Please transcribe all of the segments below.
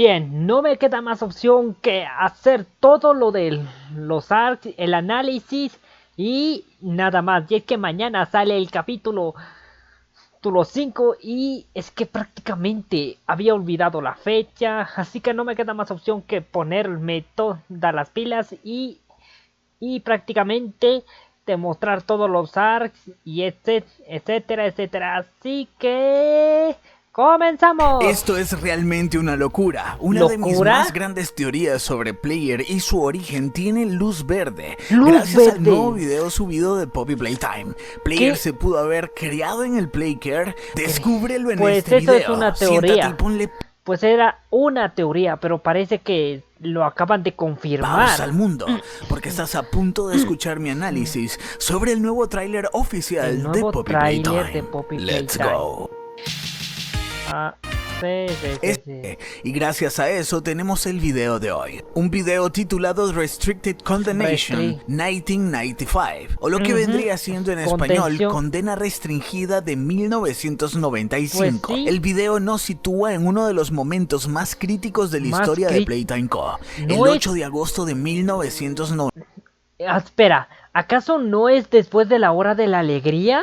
Bien, no me queda más opción que hacer todo lo de los arcs, el análisis y nada más. Y es que mañana sale el capítulo 5 y es que prácticamente había olvidado la fecha, así que no me queda más opción que ponerme todas las pilas y prácticamente demostrar todos los arcs y etcétera, etcétera. Así que comenzamos. Esto es realmente una locura. Una de mis ¿Locura? más grandes teorías sobre Player y su origen tiene luz verde. Luz Gracias al verde. nuevo video subido de Poppy Playtime. Player ¿Qué? se pudo haber creado en el Playcare. Descúbrelo en Pues este eso video. es una Siéntate teoría. y ponle Pues era una teoría, pero parece que lo acaban de confirmar. pausa al mundo, porque estás a punto de escuchar mi análisis sobre el nuevo tráiler oficial El de nuevo Poppy tráiler Playtime. de Poppy Let's Playtime. go. Ah, sí. Y gracias a eso tenemos el video de hoy. Un video titulado Restricted Condemnation 1995, o lo que vendría siendo en español Contención. Condena Restringida de 1995. Pues sí. El video nos sitúa en uno de los momentos más críticos de la Más historia de Playtime Co. No el es- 8 de agosto de 1995. Espera, ¿acaso no es después de la hora de la alegría?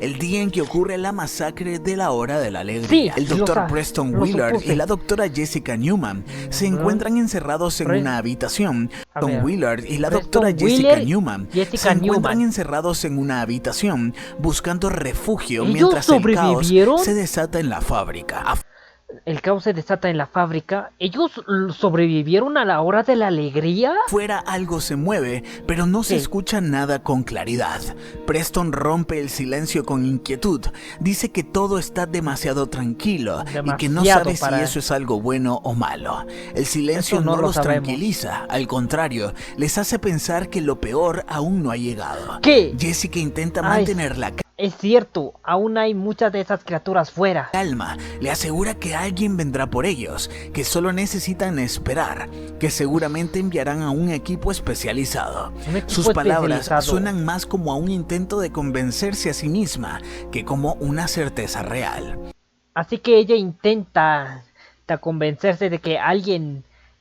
El día en que ocurre la masacre de la Hora de la Alegría. Sí, El lo doctor sa- Preston lo Willard supuse. y la doctora Jessica Newman se encuentran encerrados en Pre- una habitación. A Preston ver. Willard y la Preston doctora Jessica Willard, Newman Jessica se encuentran Newman. encerrados en una habitación buscando refugio ¿Ellos mientras el caos sobrevivieron? se desata en la fábrica. El caos se desata en la fábrica. ¿Ellos sobrevivieron a la hora de la alegría? Fuera algo se mueve, pero no se ¿Qué? escucha nada con claridad. Preston rompe el silencio con inquietud. Dice que todo está demasiado tranquilo y que no Demasiado sabe para- si eso es algo bueno o malo. El silencio Eso no no lo los sabemos. tranquiliza, al contrario, les hace pensar que lo peor aún no ha llegado. ¿Qué? Jessica intenta Ay. mantener la Es cierto, aún hay muchas de esas criaturas fuera. calma, le asegura que alguien vendrá por ellos, que solo necesitan esperar, que seguramente enviarán a un equipo especializado. Un equipo Sus palabras especializado. suenan más como a un intento de convencerse a sí misma que como una certeza real. Así que ella intenta convencerse de que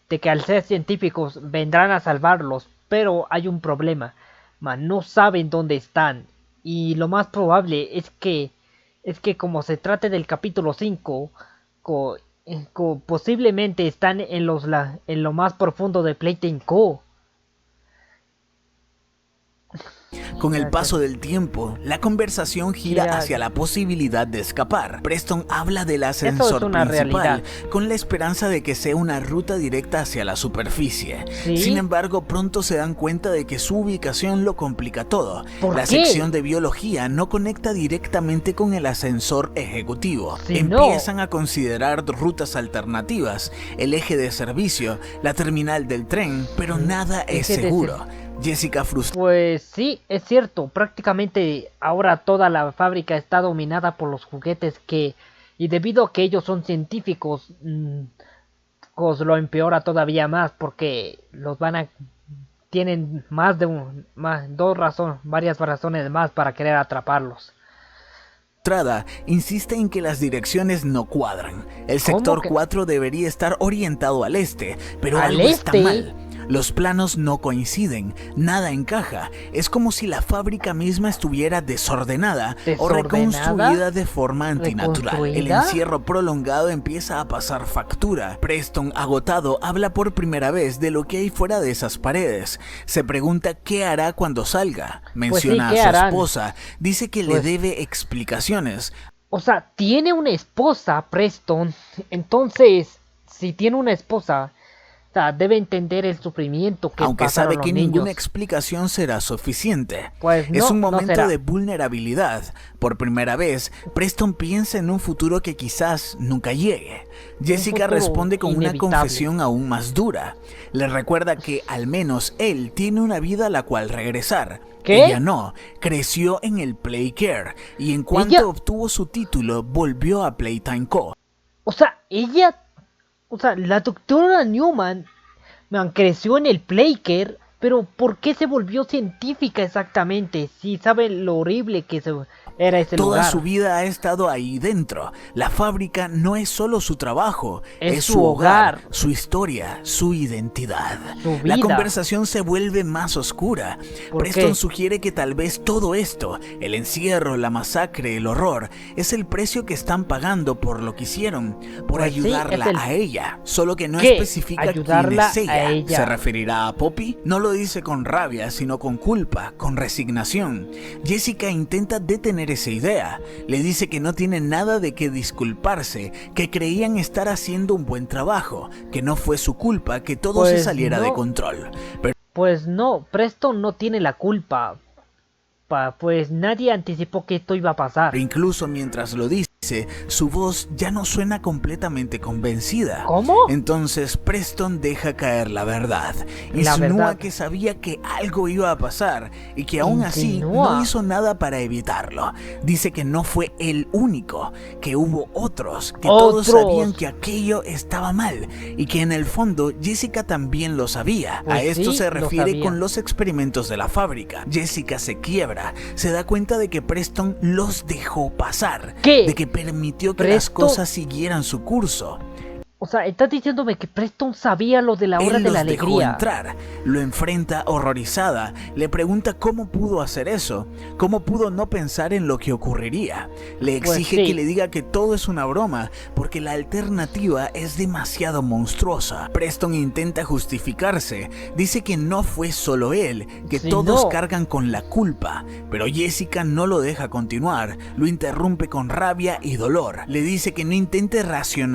de que al ser científicos vendrán a salvarlos, pero hay un problema, no saben dónde están y lo más probable es que como se trate del capítulo 5, posiblemente están en lo más profundo de Playtime Co. Con el paso del tiempo, la conversación gira Gira- hacia la posibilidad de escapar. Preston habla del Eso ascensor es una principal realidad. con la esperanza de que sea una ruta directa hacia la superficie. ¿Sí? Sin embargo, pronto se dan cuenta de que su ubicación lo complica todo. ¿Por La qué? sección de biología no conecta directamente con el ascensor ejecutivo. Si no- Empiezan a considerar rutas alternativas, el eje de servicio, la terminal del tren, pero nada es Eje de seguro. Jessica frustrada. Pues sí, es cierto, prácticamente ahora toda la fábrica está dominada por los juguetes y debido a que ellos son científicos, pues lo empeora todavía más porque tienen varias razones más para querer atraparlos. Insiste en que las direcciones no cuadran. El ¿Cómo sector que? 4 debería estar orientado al este, pero ¿Al algo está este? mal. Los planos no coinciden, nada encaja. Es como si la fábrica misma estuviera desordenada o ¿Desordenada? reconstruida de forma antinatural. El ¿Reconstruida? encierro prolongado empieza a pasar factura. Preston, agotado, habla por primera vez de lo que hay fuera de esas paredes. Se pregunta qué hará cuando salga. Menciona ¿qué a su harán? esposa. Dice que le Pues- debe explicaciones. O sea, tiene una esposa, Preston, entonces, si tiene una esposa, o sea, debe entender el sufrimiento que Aunque pasaron sabe los que niños. ninguna explicación será suficiente. Pues Es no, un no momento será. de vulnerabilidad. Por primera vez, Preston piensa en un futuro que quizás nunca llegue. Jessica futuro responde con una inevitable. confesión aún más dura. Le recuerda que al menos él tiene una vida a la cual regresar. ¿Qué? Ella no, creció en el Playcare y en cuanto ¿Ella? obtuvo su título volvió a Playtime Co. O sea, la doctora Newman creció en el Playcare, Pero ¿por qué se volvió científica exactamente? Si sabe lo horrible que era ese Toda lugar. su vida ha estado ahí dentro. La fábrica no es solo su trabajo, Es su su hogar, hogar. su historia, su identidad. Su La vida. conversación se vuelve más oscura. ¿Por Preston qué? sugiere que tal vez todo esto, el encierro, la masacre, el horror, es el precio que están pagando por lo que hicieron, por Pues sí, ayudarla es el- a ella. Solo que no ¿Qué? especifica quién Ayudarla es ella. a ella. ¿Se referirá a Poppy? No lo dice con rabia, sino con culpa, con resignación. Jessica intenta detener esa idea. Le dice que no tiene nada de qué disculparse, que creían estar haciendo un buen trabajo, que no fue su culpa que todo se Pues saliera de no. control. Pero Pues no, Preston no tiene la culpa. Pues nadie anticipó que esto iba a pasar. incluso mientras lo dice, su voz ya no suena completamente convencida. ¿Cómo? Entonces Preston deja caer la verdad. La Insinúa verdad. que sabía que algo iba a pasar y que aún así Insinúa. no hizo nada para evitarlo. Dice que no fue el único, que hubo otros, que todos ¡Otros! sabían que aquello estaba mal y que en el fondo Jessica también lo sabía. Pues A esto sí, se lo refiere sabía. con los experimentos de la fábrica. Jessica se quiebra, se da cuenta de que Preston los dejó pasar, ¿Qué? de que permitió que las Preston- cosas siguieran su curso. O sea, estás diciéndome que Preston sabía lo de la hora Él de la los dejó alegría. entrar, lo enfrenta horrorizada, le pregunta cómo pudo hacer eso, cómo pudo no pensar en lo que ocurriría. Le Pues exige sí. que le diga que todo es una broma, porque la alternativa es demasiado monstruosa. Preston intenta justificarse, dice que no fue solo él, que Sí, todos no. cargan con la culpa, pero Jessica no lo deja continuar, lo interrumpe con rabia y dolor. Le dice que no intente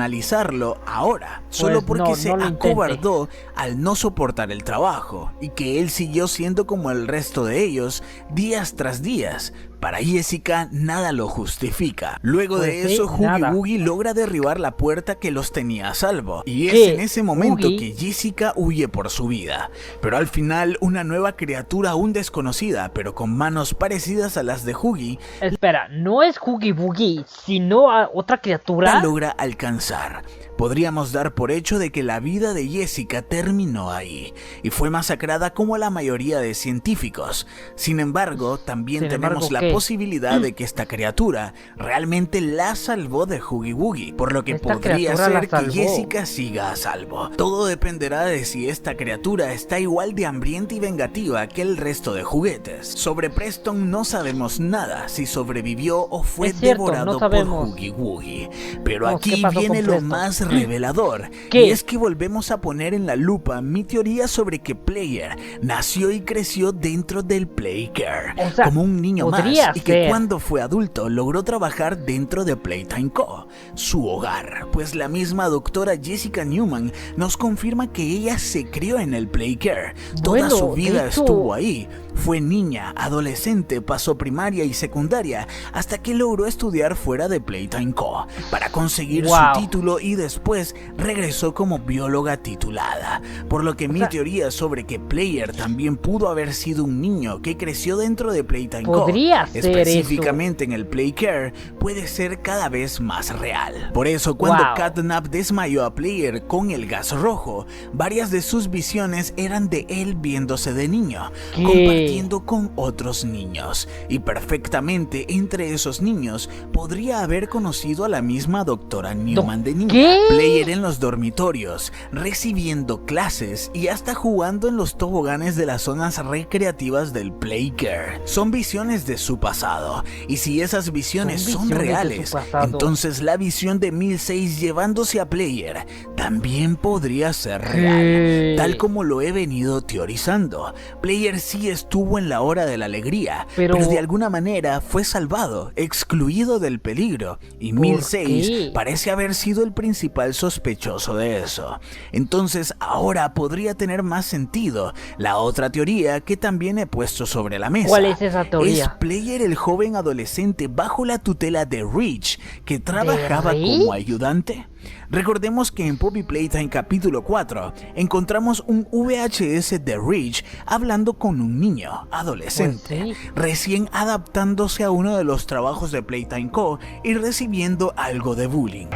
racionalizarlo ahora, solo porque no, se no lo intente. acobardó al no soportar el trabajo y que él siguió siendo como el resto de ellos días tras días. Para Jessica nada lo justifica. Luego de Pues sí, eso, Huggy nada. Wuggy logra derribar la puerta que los tenía a salvo. Y es ¿Qué? en ese momento Wuggy. que Jessica huye por su vida. Pero al final, una nueva criatura aún desconocida, pero con manos parecidas a las de Huggy, Espera, no es Huggy Buggy, sino a otra criatura. la logra alcanzar. Podríamos dar por hecho de que la vida de Jessica terminó ahí y fue masacrada como la mayoría de científicos. Sin embargo, también Sin tenemos embargo, la ¿qué? posibilidad de que esta criatura realmente la salvó de Huggy Wuggy, por lo que Esta podría criatura la ser que salvó. Jessica siga a salvo. Todo dependerá de si esta criatura está igual de hambrienta y vengativa que el resto de juguetes. Sobre Preston no sabemos nada, si sobrevivió o fue Es cierto, devorado no por sabemos. Huggy Wuggy. Pero No, ¿qué aquí pasó viene con lo Preston? más revelador. ¿Qué? Y es que volvemos a poner en la lupa mi teoría sobre que Player nació y creció dentro del Playcare, O sea, como un niño más, podría y que ser. cuando fue adulto logró trabajar dentro de Playtime Co., su hogar, pues la misma doctora Jessica Newman nos confirma que ella se crió en el Playcare. Toda Bueno, su de vida hecho- estuvo ahí. Fue niña, adolescente, pasó primaria y secundaria hasta que logró estudiar fuera de Playtime Co. para conseguir Wow. su título y después regresó como bióloga titulada. Por lo que mi sea, teoría sobre que Player también pudo haber sido un niño que creció dentro de Playtime Co., Podría ser específicamente en el Playcare, puede ser cada vez más real. Por eso, cuando Wow. Catnap desmayó a Player con el gas rojo, varias de sus visiones eran de él viéndose de niño, ¿Qué? compartiendo con otros niños, y perfectamente entre esos niños podría haber conocido a la misma doctora Newman de niña. ¿Qué? Player en los dormitorios, recibiendo clases y hasta jugando en los toboganes de las zonas recreativas del Playcare. Son visiones de su pasado, y si esas visiones son visiones de su reales, pasado. entonces la visión de 1006 llevándose a Player también podría ser ¿Qué? real, tal como lo he venido teorizando. Player sí estuvo en la hora de la alegría, pero de alguna manera fue salvado, excluido del peligro, y ¿Por 1006 qué? parece haber sido el principal sospechoso de eso. Entonces ahora podría tener más sentido la otra teoría que también he puesto sobre la mesa. ¿Cuál es esa teoría? ¿Es Player el joven adolescente bajo la tutela de Rich que trabajaba Rich? como ayudante? Recordemos que en Poppy Playtime capítulo 4 encontramos un VHS de Rich hablando con un niño adolescente, Pues sí. recién adaptándose a uno de los trabajos de Playtime Co. y recibiendo algo de bullying.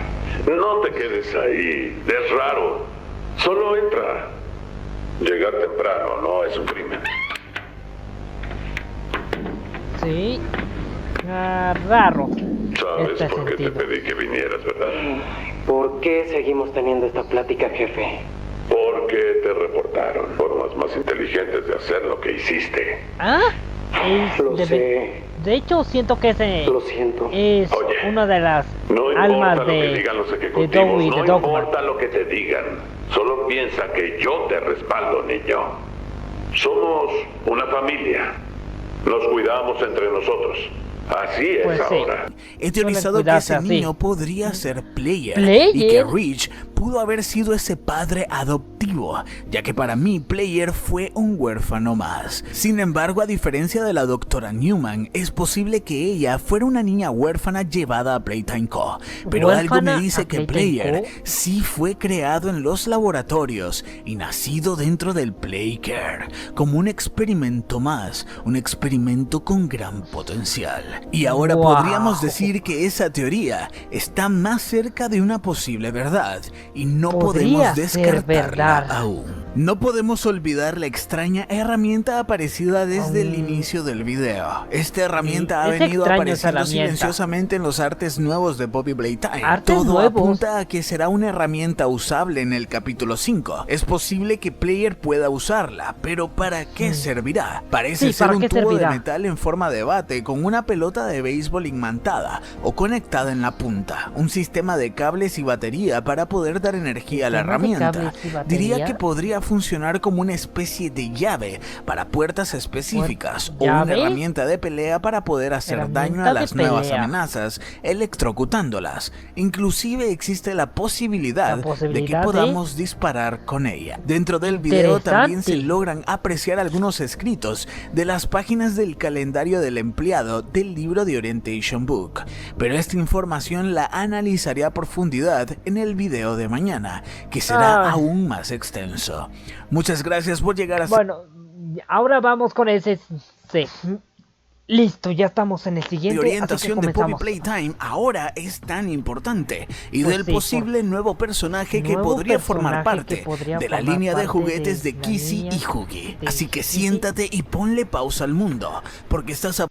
No te quedes ahí, es raro. Solo entra. Llegar temprano no es un crimen. Sí. Raro. Sabes Este por qué te sentido. pedí que vinieras, ¿verdad? ¿Por qué seguimos teniendo esta plática, jefe? Porque te reportaron formas más inteligentes de hacer lo que hiciste. ¿Ah? Lo sé. De hecho, siento que ese Lo siento. es Oye, una de las No importa almas lo que de digan los Dewey, ejecutivos, de no Dogma. importa lo que te digan. Solo piensa que yo te respaldo, niño. Somos una familia. Nos cuidamos entre nosotros. Así es Pues sí. ahora. He teorizado que cuidarse ese así. niño podría ser Player, ¿Player? y que Rich pudo haber sido ese padre adoptivo, ya que para mí Player fue un huérfano más. Sin embargo, a diferencia de la doctora Newman, es posible que ella fuera una niña huérfana llevada a Playtime Co. Pero algo ¿Huérfana me dice a que Playtime Player Co? sí fue creado en los laboratorios y nacido dentro del Playcare, como un experimento más, un experimento con gran potencial. Y ahora Wow. podríamos decir que esa teoría está más cerca de una posible verdad y no Podría podemos ser descartarla verdad. aún. No podemos olvidar la extraña herramienta aparecida desde el Mm. inicio del video. Esta herramienta ha Es venido extraño esa apareciendo herramienta. silenciosamente en los artes nuevos de Poppy Playtime. ¿Artes Todo nuevos? apunta a que será una herramienta usable en el capítulo 5. Es posible que Player pueda usarla, pero ¿para qué servirá? Parece Sí, ser ¿para un qué tubo servirá? de metal en forma de bate con una pelota de béisbol imantada o conectada en la punta, un sistema de cables y batería para poder dar energía a la ¿Sistema de herramienta. cables y batería? Diría que podría funcionar como una especie de llave para puertas específicas o una ¿Llave? herramienta de pelea para poder hacer daño Herramienta a de las nuevas pelea. amenazas, electrocutándolas. Inclusive existe la posibilidad de que posibilidad de- podamos disparar con ella. Dentro del video también se Interesante. logran apreciar algunos escritos de las páginas del calendario del empleado del libro de Orientation Book, pero esta información la analizaré a profundidad en el video de mañana, que será Ay. aún más extenso. Muchas gracias por llegar hasta... Bueno, ahora vamos con ese. Sí. Listo, ya estamos en el de siguiente. orientación así de que Poppy comenzamos. Playtime ahora es tan importante y Pues del sí, posible nuevo personaje que nuevo podría formar personaje parte que podría de la formar línea de parte juguetes de la Kissy línea y Huggy. de Así que Kissy. siéntate y ponle pausa al mundo, porque estás a...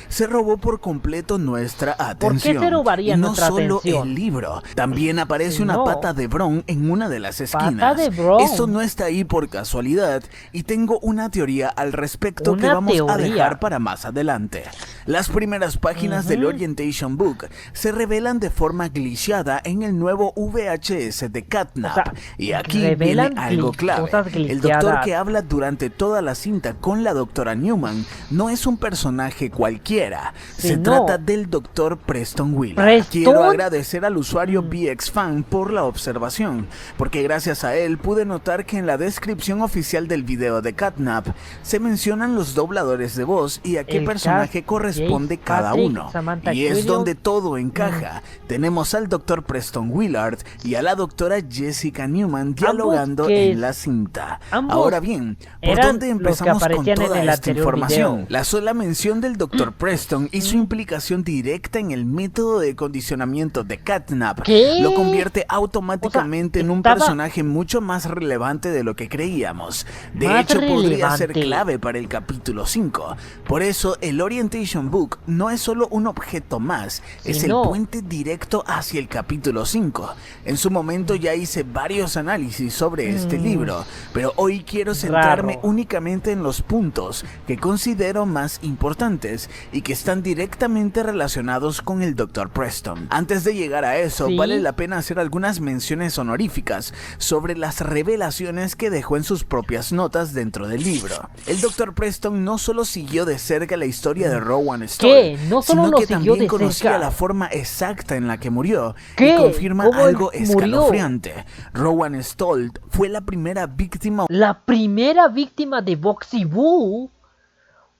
se robó por completo nuestra atención. se robaría y no nuestra solo atención? el libro, también aparece Sí, una no. pata de Bron en una de las Pata esquinas. de Bron. Esto no está ahí por casualidad y tengo una teoría al respecto que Una vamos a teoría. dejar para más adelante. Las primeras páginas del Orientation Book se revelan de forma glitchada en el nuevo VHS de Catnap. O sea, Y aquí viene revelan algo clave. cosas El doctor glitchadas. que habla durante toda la cinta con la doctora Newman no es un personaje cualquiera. Sí, Se no. trata del doctor Preston Wheeler. ¿Preston? Quiero agradecer al usuario BXFan por la observación, porque gracias a él pude notar que en la descripción oficial del video de Catnap se mencionan los dobladores de voz y a qué El personaje cast, corresponde Jake cada Patrick, uno. Samantha Y es Williams. donde todo encaja. Tenemos al doctor Preston Willard y a la doctora Jessica Newman dialogando que en la cinta. ambos Ahora bien, ¿por eran dónde los que empezamos con aparecían en toda el esta anterior información? video. La sola mención del Dr. Preston y su implicación directa en el método de condicionamiento de Catnap ¿Qué? lo convierte automáticamente O sea, en un estaba- personaje mucho más relevante de lo que creíamos. De Más hecho, podría ser relevante. clave para el capítulo 5. Por eso, el Orientation Book no es solo un objeto más, es el Sino- puente directo hacia el capítulo 5. En su momento ya hice varios análisis sobre este libro, pero hoy quiero centrarme Raro. únicamente en los puntos que considero más importantes y que están directamente relacionados con el Dr. Preston. Antes de llegar a eso, Sí. vale la pena hacer algunas menciones honoríficas sobre las revelaciones que dejó en sus propias notas dentro del libro. El Dr. Preston no solo siguió de cerca la historia de Rowan Stoll, ¿Qué? No solo sino lo que siguió también de conocía cerca. la forma exacta en la que murió ¿Qué? y confirma ¿Cómo algo murió? escalofriante. Rowan Stoll fue la primera víctima La primera víctima de Boxy Boo.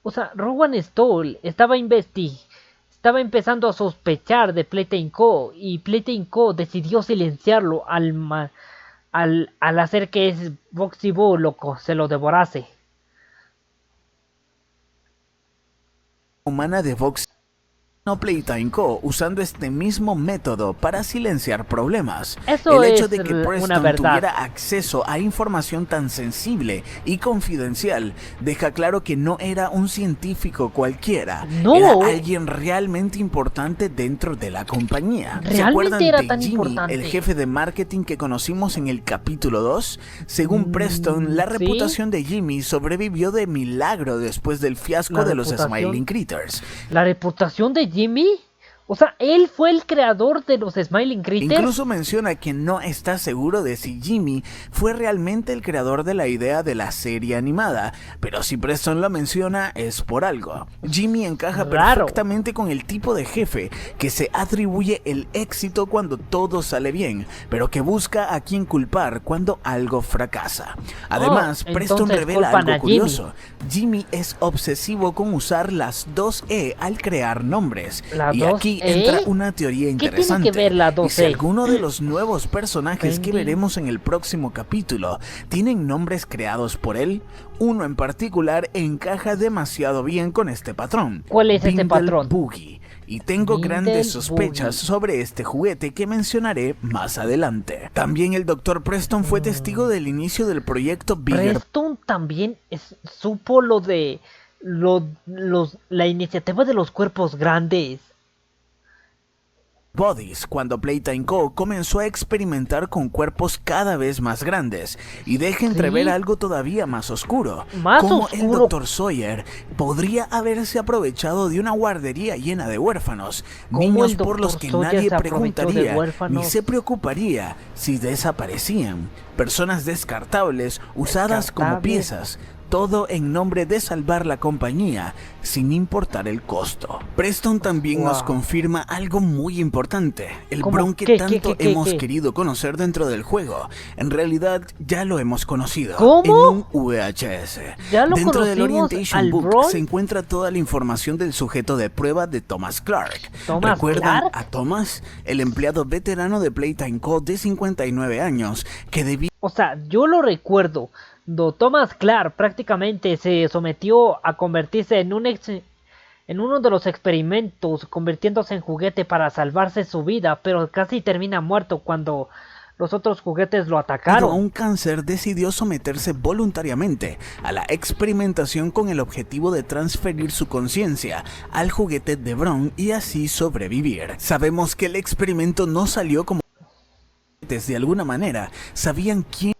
O sea, Rowan Stoll estaba empezando a sospechar de Playtime Co. Y Playtime Co. decidió silenciarlo al hacer que Boxy Boo se lo devorase. humana de Vox Playtime Co. usando este mismo método para silenciar problemas. Eso El hecho es de que una Preston verdad. tuviera acceso a información tan sensible y confidencial deja claro que no era un científico cualquiera, No. era alguien realmente importante dentro de la compañía. ¿Se Realmente acuerdan era de tan Jimmy, importante. el jefe de marketing que conocimos en el capítulo 2? Según Preston, la ¿sí? reputación de Jimmy sobrevivió de milagro después del fiasco La de los reputación. Smiling Critters. La reputación de Jimmy, o sea, él fue el creador de los Smiling Critters. Incluso menciona que no está seguro de si Jimmy fue realmente el creador de la idea de la serie animada, pero si Preston lo menciona es por algo. Jimmy encaja Raro. perfectamente con el tipo de jefe que se atribuye el éxito cuando todo sale bien, pero que busca a quien culpar cuando algo fracasa. Además, Preston entonces revela culpan a algo Jimmy. curioso. Jimmy es obsesivo con usar las 2E al crear nombres. ¿La Y aquí 2E? entra una teoría ¿Qué tiene interesante. que ver la Y si 2E? alguno de los nuevos personajes que Wendy. veremos en el próximo capítulo tienen nombres creados por él, uno en particular encaja demasiado bien con este patrón. ¿Cuál es este Bindle patrón? Boogie. Y tengo Bindle grandes sospechas Boogie. sobre este juguete que mencionaré más adelante. También el Dr. Preston fue testigo del inicio del proyecto Bigger Preston también supo lo de la iniciativa de los cuerpos grandes. Bodies, cuando Playtime Co. comenzó a experimentar con cuerpos cada vez más grandes y deja entrever ¿Sí? algo todavía más oscuro, Más como el oscuro. Dr. Sawyer podría haberse aprovechado de una guardería llena de huérfanos, ¿Cómo niños el por los Dr. que Sawyer nadie se aprovechó de preguntaría ni huérfanos? se preocuparía si desaparecían, personas descartables usadas como Descartables. piezas. Todo en nombre de salvar la compañía, sin importar el costo. Preston también nos Wow. confirma algo muy importante. El ¿Cómo? Bron que ¿Qué, tanto qué, hemos qué? querido conocer dentro del juego, en realidad ya lo hemos conocido. ¿Cómo? En un VHS. ¿Ya lo Dentro del conocimos Orientation al Book Bron? se encuentra toda la información del sujeto de prueba de Thomas Clark. ¿Thomas ¿Recuerdan Clark? a Thomas? El empleado veterano de Playtime Co. de 59 años, que debía O sea, yo lo recuerdo. Thomas Clark prácticamente se sometió a convertirse en uno de los experimentos, convirtiéndose en juguete para salvarse su vida, pero casi termina muerto cuando los otros juguetes lo a atacaron. un cáncer, decidió someterse voluntariamente a la experimentación con el objetivo de transferir su conciencia al juguete de Bron y así sobrevivir. Sabemos que el experimento no salió como de alguna manera, sabían quién.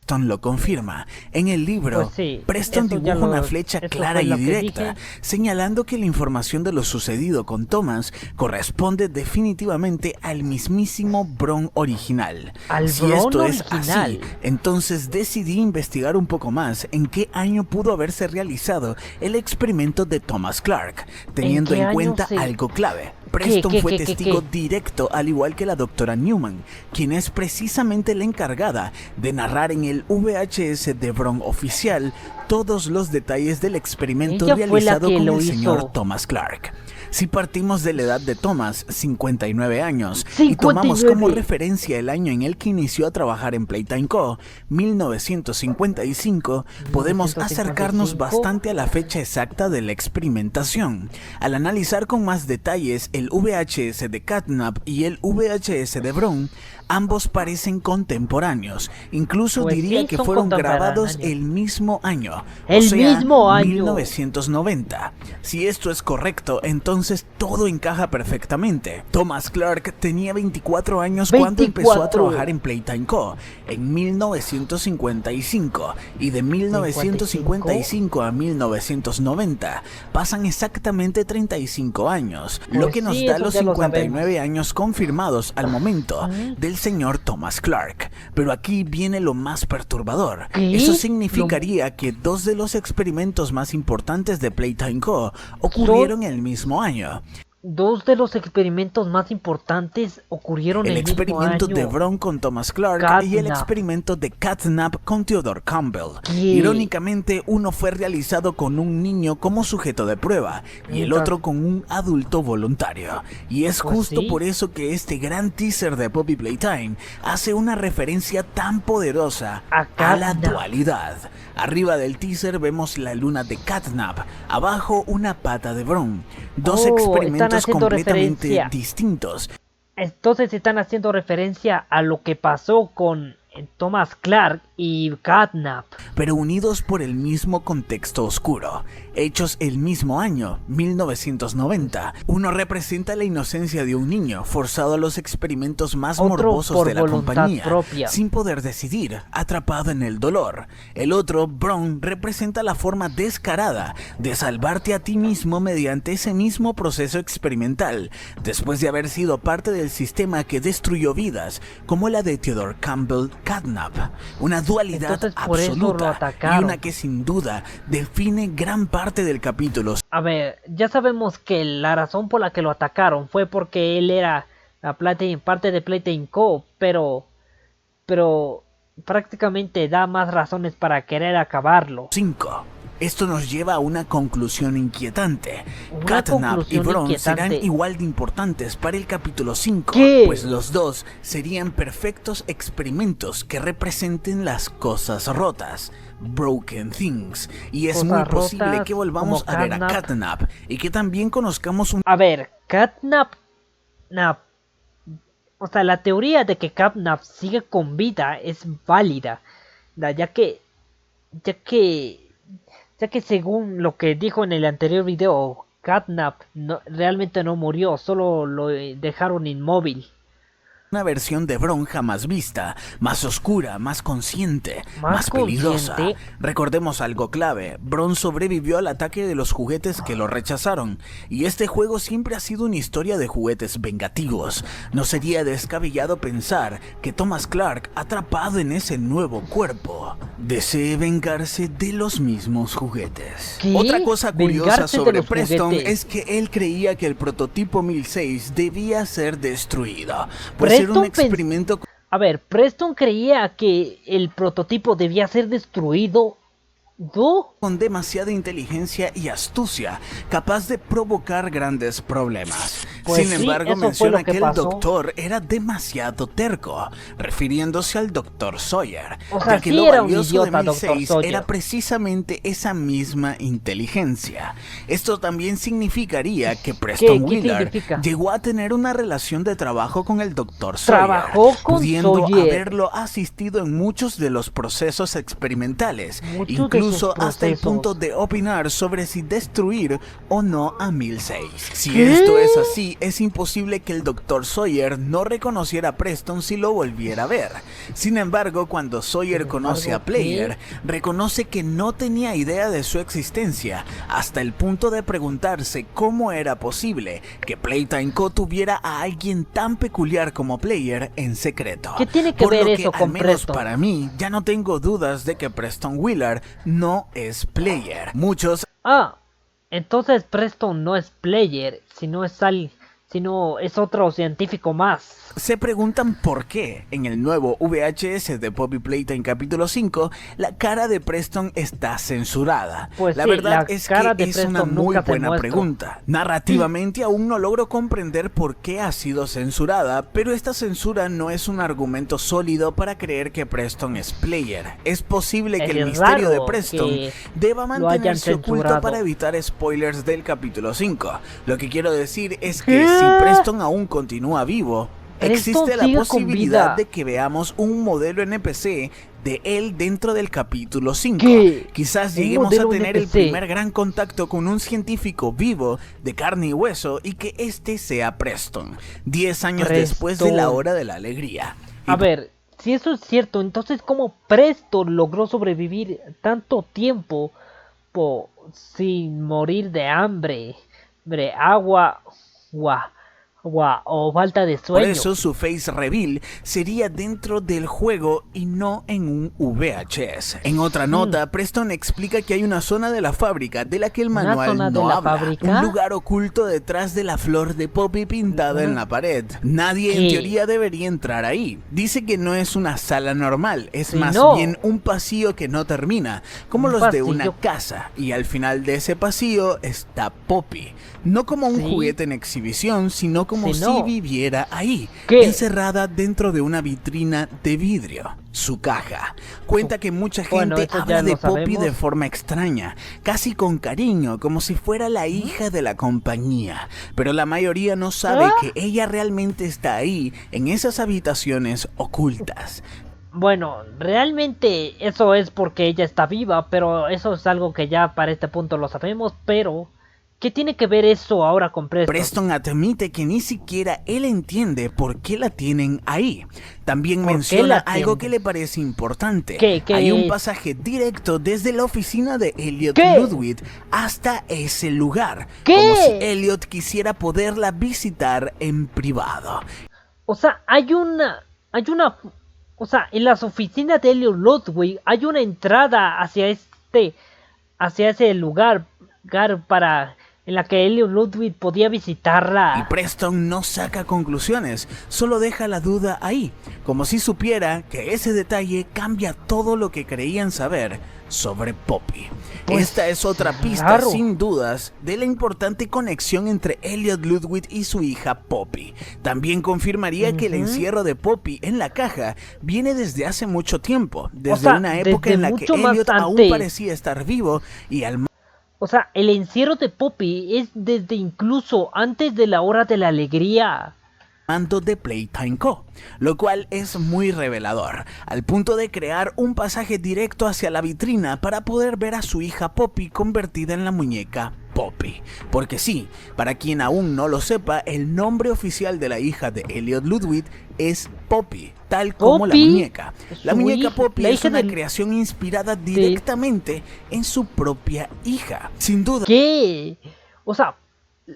Preston lo confirma. En el libro, Pues sí, Preston eso ya dibuja una lo- flecha eso clara fue y lo que directa, dije. señalando que la información de lo sucedido con Thomas corresponde definitivamente al mismísimo Bron original. ¿Al Si Bron esto es original? así, entonces decidí investigar un poco más en qué año pudo haberse realizado el experimento de Thomas Clark, teniendo qué en año cuenta se- algo clave. Preston ¿Qué, fue qué, testigo qué? directo, al igual que la doctora Newman, quien es precisamente la encargada de narrar en el VHS de Bron oficial todos los detalles del experimento Ella fue la realizado que con lo el hizo. señor Thomas Clark. Si partimos de la edad de Thomas, 59 años, y tomamos 59. como referencia el año en el que inició a trabajar en Playtime Co., 1955, podemos 1955. acercarnos bastante a la fecha exacta de la experimentación. Al analizar con más detalles el VHS de Catnap y el VHS de Bron, ambos parecen contemporáneos. Incluso Pues diría sí, que son fueron grabados contemporáneos. el mismo año. El mismo año. 1990. Si esto es correcto, entonces todo encaja perfectamente. Thomas Clark tenía 24 años cuando empezó a 24. trabajar en Playtime Co. en 1955, y de 1955 a 1990 pasan exactamente 35 años, lo Pues que nos sí, da eso los ya lo 59 años confirmados al momento Ujú. del señor Thomas Clark. Pero aquí viene lo más perturbador. ¿Qué? Eso significaría que dos de los experimentos más importantes de Playtime Co. ocurrieron el mismo año. Dos de los experimentos más importantes ocurrieron El el mismo experimento año. de Bron con Thomas Clark y el Catnap. experimento de Catnap con Theodore Campbell. ¿Qué? Irónicamente, uno fue realizado con un niño como sujeto de prueba y el Mientras- otro con un adulto voluntario. Y es Pues justo sí. por eso que este gran teaser de Poppy Playtime hace una referencia tan poderosa A a la Catnap. dualidad. Arriba del teaser vemos la luna de Catnap, abajo una pata de Bron. Dos Oh, experimentos eventos haciendo completamente referencia. distintos. Entonces están haciendo referencia a lo que pasó con Thomas Clark y Catnap. Pero unidos por el mismo contexto oscuro, hechos el mismo año, 1990. Uno representa la inocencia de un niño forzado a los experimentos más Otro morbosos por de la voluntad compañía, propia. sin poder decidir, atrapado en el dolor. El otro, Brown, representa la forma descarada de salvarte a ti mismo mediante ese mismo proceso experimental, después de haber sido parte del sistema que destruyó vidas, como la de Theodore Campbell Catnap. Una dualidad Entonces, por eso lo absoluta y atacaron. una que sin duda define gran parte del capítulo. A ver, ya sabemos que la razón por la que lo atacaron fue porque él era la parte de Playtime Co, pero prácticamente da más razones para querer acabarlo. 5. Esto nos lleva a una conclusión inquietante. Una Catnap y conclusión Bron inquietante. serán igual de importantes para el capítulo 5, ¿Qué? pues los dos serían perfectos experimentos que representen las cosas rotas, Broken Things, y es Cosas muy posible rotas, que volvamos como a ver a Catnap. Catnap y que también conozcamos un A ver, o sea, la teoría de que Catnap sigue con vida es válida, ya que según lo que dijo en el anterior video, Catnap realmente no murió, solo lo dejaron inmóvil. Una versión de Bron jamás vista, más oscura, más consciente, más peligrosa. consciente. Recordemos algo clave, Bron sobrevivió al ataque de los juguetes que lo rechazaron, y este juego siempre ha sido una historia de juguetes vengativos. No sería descabellado pensar que Thomas Clark, atrapado en ese nuevo cuerpo, desee vengarse de los mismos juguetes. ¿Qué? Otra cosa curiosa ¿Vengarse de sobre los Preston juguetes? es que él creía que el prototipo 1006 debía ser destruido, pues era un Preston pens- experimento A ver, Preston creía que el prototipo debía ser destruido. ¿No? con demasiada inteligencia y astucia, capaz de provocar grandes problemas. Pues Sin sí, embargo, eso fue menciona lo que que el pasó. doctor era demasiado terco, refiriéndose al doctor Sawyer, O sea, ya que sí lo era un valioso idiota, de Dr. 1006 Sawyer. era precisamente esa misma inteligencia. Esto también significaría que Preston ¿Qué Wheeler significa? llegó a tener una relación de trabajo con el doctor Sawyer, Trabajó con pudiendo Sawyer. haberlo asistido en muchos de los procesos experimentales, Muchos de incluso sus hasta el procesos. punto de opinar sobre si destruir o no a 1006. Si ¿Qué? esto es así, es imposible que el Dr. Sawyer no reconociera a Preston si lo volviera a ver. Sin embargo, cuando Sawyer conoce a ¿qué? Player, reconoce que no tenía idea de su existencia, hasta el punto de preguntarse cómo era posible que Playtime Co tuviera a alguien tan peculiar como Player en secreto. ¿Qué tiene que Por ver lo eso al con menos Preston? para mí, ya no tengo dudas de que Preston Wheeler no es Player. Muchos Ah, entonces Preston no es Player, sino es otro científico más. se preguntan por qué en el nuevo VHS de Poppy Playtime capítulo 5 la cara de Preston está censurada. Pues la sí, verdad la es cara que de es una Preston muy nunca se buena muestra. pregunta. Narrativamente aún no logro comprender por qué ha sido censurada, pero esta censura no es un argumento sólido para creer que Preston es Player. Es posible que el Es misterio de raro Preston que deba lo hayan mantenerse oculto censurado. para evitar spoilers del capítulo 5. Lo que quiero decir es que ¿Qué? si Preston aún continúa vivo, Preston existe la sigue con posibilidad vida. de que veamos un modelo NPC de él dentro del capítulo 5. ¿Qué? Quizás ¿Un lleguemos a modelo tener el NPC? primer gran contacto con un científico vivo de carne y hueso y que este sea Preston, 10 años después de la Preston. hora de la alegría. A ver, si eso es cierto, entonces ¿cómo Preston logró sobrevivir tanto tiempo sin morir de hambre, agua o falta de Por sueño? eso su face reveal sería dentro del juego y no en un VHS. En otra nota, Preston explica que hay una zona de la fábrica de la que el ¿Una manual zona de no la habla. fábrica? Un lugar oculto detrás de la flor de Poppy pintada en la pared. Nadie en ¿Qué? teoría debería entrar ahí. Dice que no es una sala normal, es Sí, más no. bien un pasillo que no termina, como Un los de una pasillo. casa. Y al final de ese pasillo está Poppy. No como un Sí. juguete en exhibición, sino como Si si no, viviera ahí, ¿qué? encerrada dentro de una vitrina de vidrio, su caja. Cuenta que mucha Bueno, gente eso ya habla de lo Poppy de sabemos. forma extraña, casi con cariño, como si fuera la hija de la compañía. Pero la mayoría no sabe ¿Ah? que ella realmente está ahí, en esas habitaciones ocultas. Bueno, realmente eso es porque ella está viva, pero eso es algo que ya para este punto lo sabemos, pero ¿qué tiene que ver eso ahora con Preston? Preston admite que ni siquiera él entiende por qué la tienen ahí. También ¿Por qué menciona la algo que tienen? le parece importante. ¿Qué Hay un es? pasaje directo desde la oficina de Elliot ¿Qué? Ludwig hasta ese lugar, ¿Qué? como si Elliot quisiera poderla visitar en privado. O sea, o sea, en las oficinas de Elliot Ludwig hay una entrada hacia ese lugar en la que Elliot Ludwig podía Y visitarla. Preston no saca conclusiones, solo deja la duda ahí, como si supiera que ese detalle cambia todo lo que creían saber sobre Poppy. Pues, Esta es otra pista, raro. sin dudas, de la importante conexión entre Elliot Ludwig y su hija Poppy. También confirmaría que el encierro de Poppy en la caja viene desde hace mucho tiempo, desde sea, una época desde en la que mucho más Elliot aún antes. parecía estar vivo y al O sea, el encierro de Poppy es desde incluso antes de la hora de la alegría. mando de Playtime Co., lo cual es muy revelador, al punto de crear un pasaje directo hacia la vitrina para poder ver a su hija Poppy convertida en la muñeca Poppy. Porque sí, para quien aún no lo sepa, el nombre oficial de la hija de Elliot Ludwig es Poppy, tal como la Poppy, muñeca. La su muñeca hija, Poppy la es hija una del- creación inspirada directamente en su propia hija. Sin duda, ¿Qué? O sea,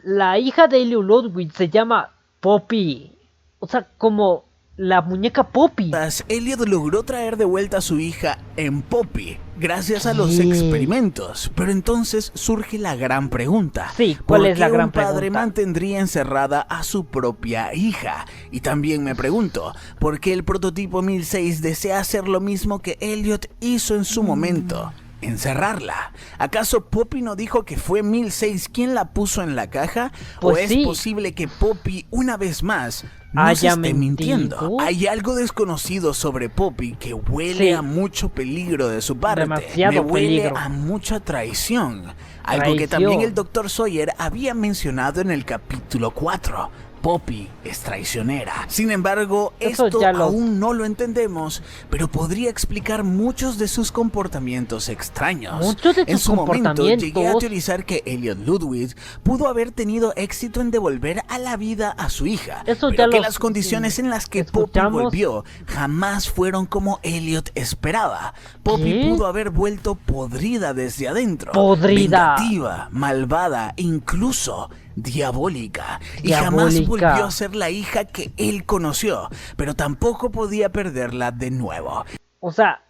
la hija de Elliot Ludwig se llama Poppy. O sea, como la muñeca Poppy. Elliot logró traer de vuelta a su hija en Poppy gracias a los ¿Qué? experimentos. Pero entonces surge la gran pregunta. Sí, ¿cuál ¿por es la qué gran un padre pregunta? mantendría encerrada a su propia hija? Y también me pregunto, ¿por qué el prototipo 1006 desea hacer lo mismo que Elliot hizo en su momento? Encerrarla. ¿Acaso Poppy no dijo que fue 1006 quien la puso en la caja? ¿O Pues es sí. posible que Poppy, una vez más, no se Haya esté mintiendo? mentido. Hay algo desconocido sobre Poppy que huele Sí. a mucho peligro de su parte. Demasiado Me huele peligro. a mucha traición. Algo que también el Dr. Sawyer había mencionado en el capítulo 4. Poppy es traicionera. Sin embargo, Eso esto ya lo- aún no lo entendemos, pero podría explicar muchos de sus comportamientos extraños. Muchos de En sus su momento llegué a comportamientos. teorizar que Elliot Ludwig pudo haber tenido éxito en devolver a la vida a su hija, Eso pero ya que lo las condiciones en las que Poppy escuchamos. volvió jamás fueron como Elliot esperaba. Poppy ¿Qué? pudo haber vuelto podrida desde adentro, Podrida. vengativa, malvada, incluso diabólica, y jamás Diabólica. volvió a ser la hija que él conoció, pero tampoco podía perderla de nuevo. O sea,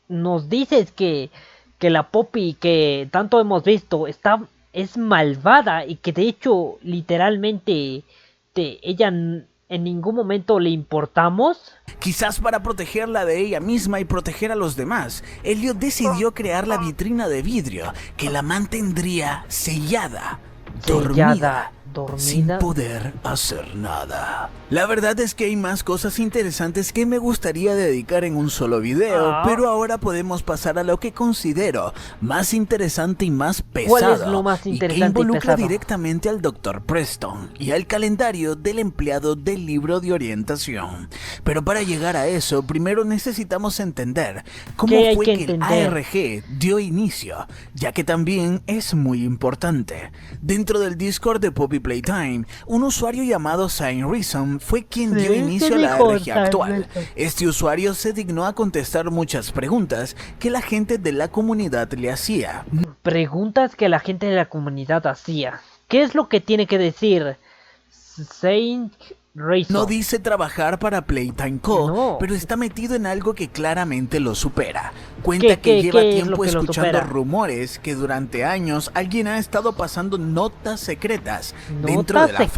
nos dices que la Poppy que tanto hemos visto es malvada y que de hecho literalmente en ningún momento le importamos. Quizás para protegerla de ella misma y proteger a los demás, Elliot decidió crear la vitrina de vidrio que la mantendría sellada, dormida, sin poder hacer nada. La verdad es que hay más cosas interesantes que me gustaría dedicar en un solo video, pero ahora podemos pasar a lo que considero más interesante y más pesado, ¿Cuál es lo más y que interesante y involucra pesado? directamente al Dr. Preston y al calendario del empleado del libro de orientación. Pero para llegar a eso, primero necesitamos entender cómo ¿Qué hay fue que que el entender? ARG dio inicio, ya que también es muy importante. Dentro del Discord de Poppy Playtime, un usuario llamado Sign Reason fue quien dio Sí, inicio a ¿qué la dijo ARG Sign actual. Reason? Este usuario se dignó a contestar muchas preguntas que la gente de la comunidad le hacía. Preguntas que la gente de la comunidad hacía. ¿Qué es lo que tiene que decir Saint No Reason. dice trabajar para Playtime Co., No. pero está metido en algo que claramente lo supera. Cuenta que lleva ¿Qué es lo tiempo que lo escuchando supera? rumores que durante años alguien ha estado pasando notas secretas dentro Notas de la secretas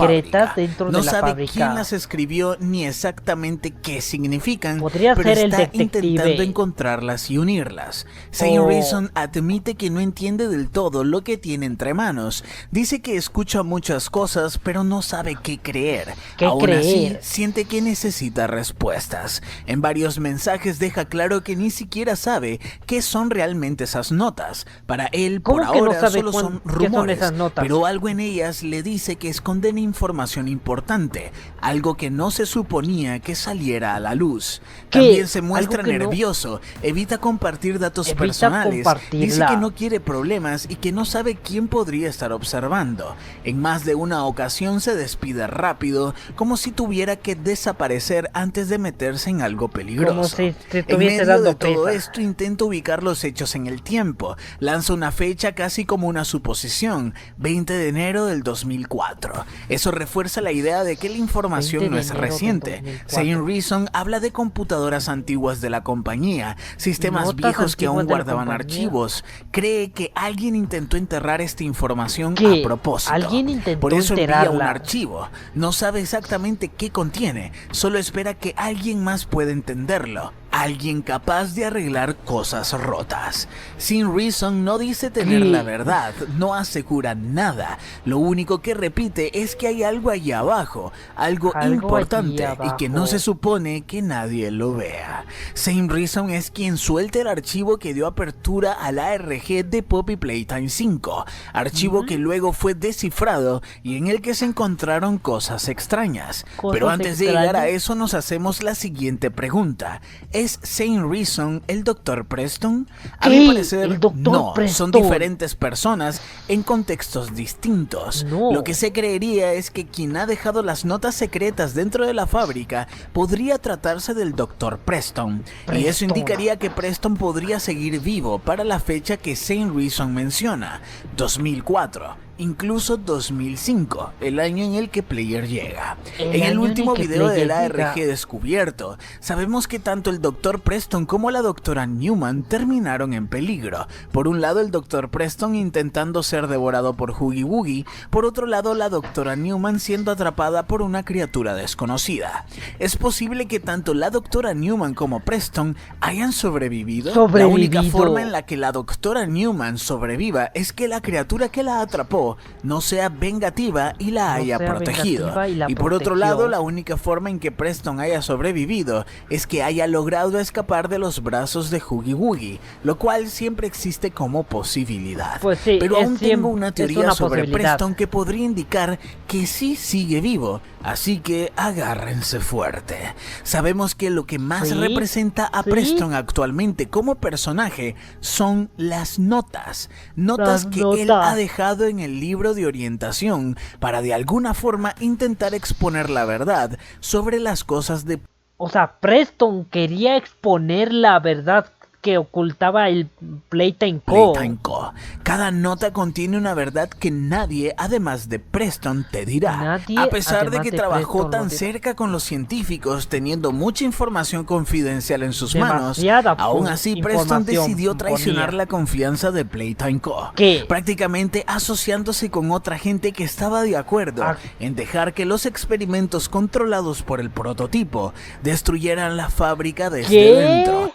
fábrica. dentro No de la sabe fábrica. quién las escribió ni exactamente qué significan, Podría pero ser el está detective. intentando encontrarlas y unirlas. Zane O- Reason admite que no entiende del todo lo que tiene entre manos. Dice que escucha muchas cosas, pero no sabe qué creer. ¿Qué Aún así, creer? siente que necesita respuestas. En varios mensajes deja claro que ni siquiera sabe qué son realmente esas notas. Para él, por ¿Cómo que no ahora, sabe solo son qué son rumores, esas notas? pero algo en ellas le dice que esconden información importante, algo que no se suponía que saliera a la luz. ¿Qué? También se Algo muestra que no- nervioso, evita compartir datos Evita personales, dice compartirla. que no quiere problemas y que no sabe quién podría estar observando. En más de una ocasión se despide rápido, como si tuviera que desaparecer antes de meterse en algo peligroso. Como si te En estuviese medio dando de todo prisa. esto intenta ubicar los hechos en el tiempo. Lanza una fecha casi como una suposición, 20 de enero del 2004. Eso refuerza la idea de que la 20 información de no es enero del reciente. 2004. Zane Reason habla de computadoras antiguas de la compañía, sistemas Notas viejos que aún antiguas de la guardaban compañía. archivos. Cree que alguien intentó enterrar esta información ¿Qué? a propósito. ¿Alguien intentó Por eso envía un enterrarla? archivo. No sabe exactamente qué contiene, solo espera que alguien más pueda entenderlo. Alguien capaz de arreglar cosas rotas. Zane Reason no dice tener ¿Qué? la verdad, no asegura nada. Lo único que repite es que hay algo allí abajo, algo Algo importante allí y que no abajo. se supone que nadie lo vea. Zane Reason es quien suelta el archivo que dio apertura al ARG de Poppy Playtime 5, archivo que luego fue descifrado y en el que se encontraron cosas extrañas. Cosas Pero antes de llegar a extrañas. eso nos hacemos la siguiente pregunta. ¿Es Zane Reason el Dr. Preston? A ¿Qué? mi parecer, ¿El Dr. no, son Preston? diferentes personas en contextos distintos. No. Lo que se creería es que quien ha dejado las notas secretas dentro de la fábrica podría tratarse del Dr. Preston. Y eso Preston. indicaría que Preston podría seguir vivo para la fecha que Zane Reason menciona, 2004. Incluso 2005, el año en el que Player llega. El En el año en último el que video Player del ARG llega. descubierto, sabemos que tanto el Dr. Preston como la Dra. Newman terminaron en peligro. Por un lado el Dr. Preston intentando ser devorado por Huggy Wuggy, por otro lado la Dra. Newman siendo atrapada por una criatura desconocida. Es posible que tanto la Dra. Newman como Preston hayan sobrevivido. La única Sobrevivido. forma en la que la Dra. Newman sobreviva es que la criatura que la atrapó no sea vengativa y la haya sea protegido. vengativa y la Y por otro protegió. lado, la única forma en que Preston haya sobrevivido es que haya logrado escapar de los brazos de Huggy Wuggy, lo cual siempre existe como posibilidad. Pues sí, Pero es aún tengo una es teoría una sobre posibilidad. Preston que podría indicar que sí sigue vivo, así que agárrense fuerte. Sabemos que lo que más Sí, representa a sí. Preston actualmente como personaje son las notas. Notas Las que él notas. ha dejado en el libro de orientación para de alguna forma intentar exponer la verdad sobre las cosas de O sea, Preston quería exponer la verdad que ocultaba el Playtime Co. Playtime Co. Cada nota contiene una verdad que nadie, además de Preston, te dirá. Nadie, A pesar de además que de trabajó Preston, tan lo dirá. cerca con los científicos, teniendo mucha información confidencial en sus manos, Demasiada aún así Preston información decidió traicionar ponía. la confianza de Playtime Co. ¿Qué? Prácticamente asociándose con otra gente que estaba de acuerdo Ah. en dejar que los experimentos controlados por el prototipo destruyeran la fábrica desde ¿Qué? dentro.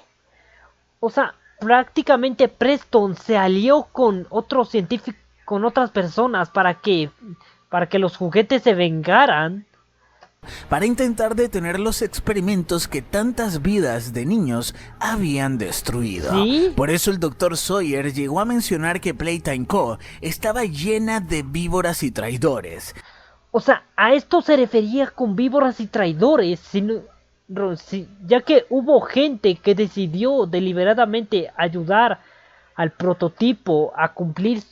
O sea, prácticamente Preston se alió con otros científicos, con otras personas para que los juguetes se vengaran. Para intentar detener los experimentos que tantas vidas de niños habían destruido. ¿Sí? Por eso el Dr. Sawyer llegó a mencionar que Playtime Co. estaba llena de víboras y traidores. O sea, a esto se refería con víboras y traidores, ya que hubo gente que decidió deliberadamente ayudar al prototipo a cumplir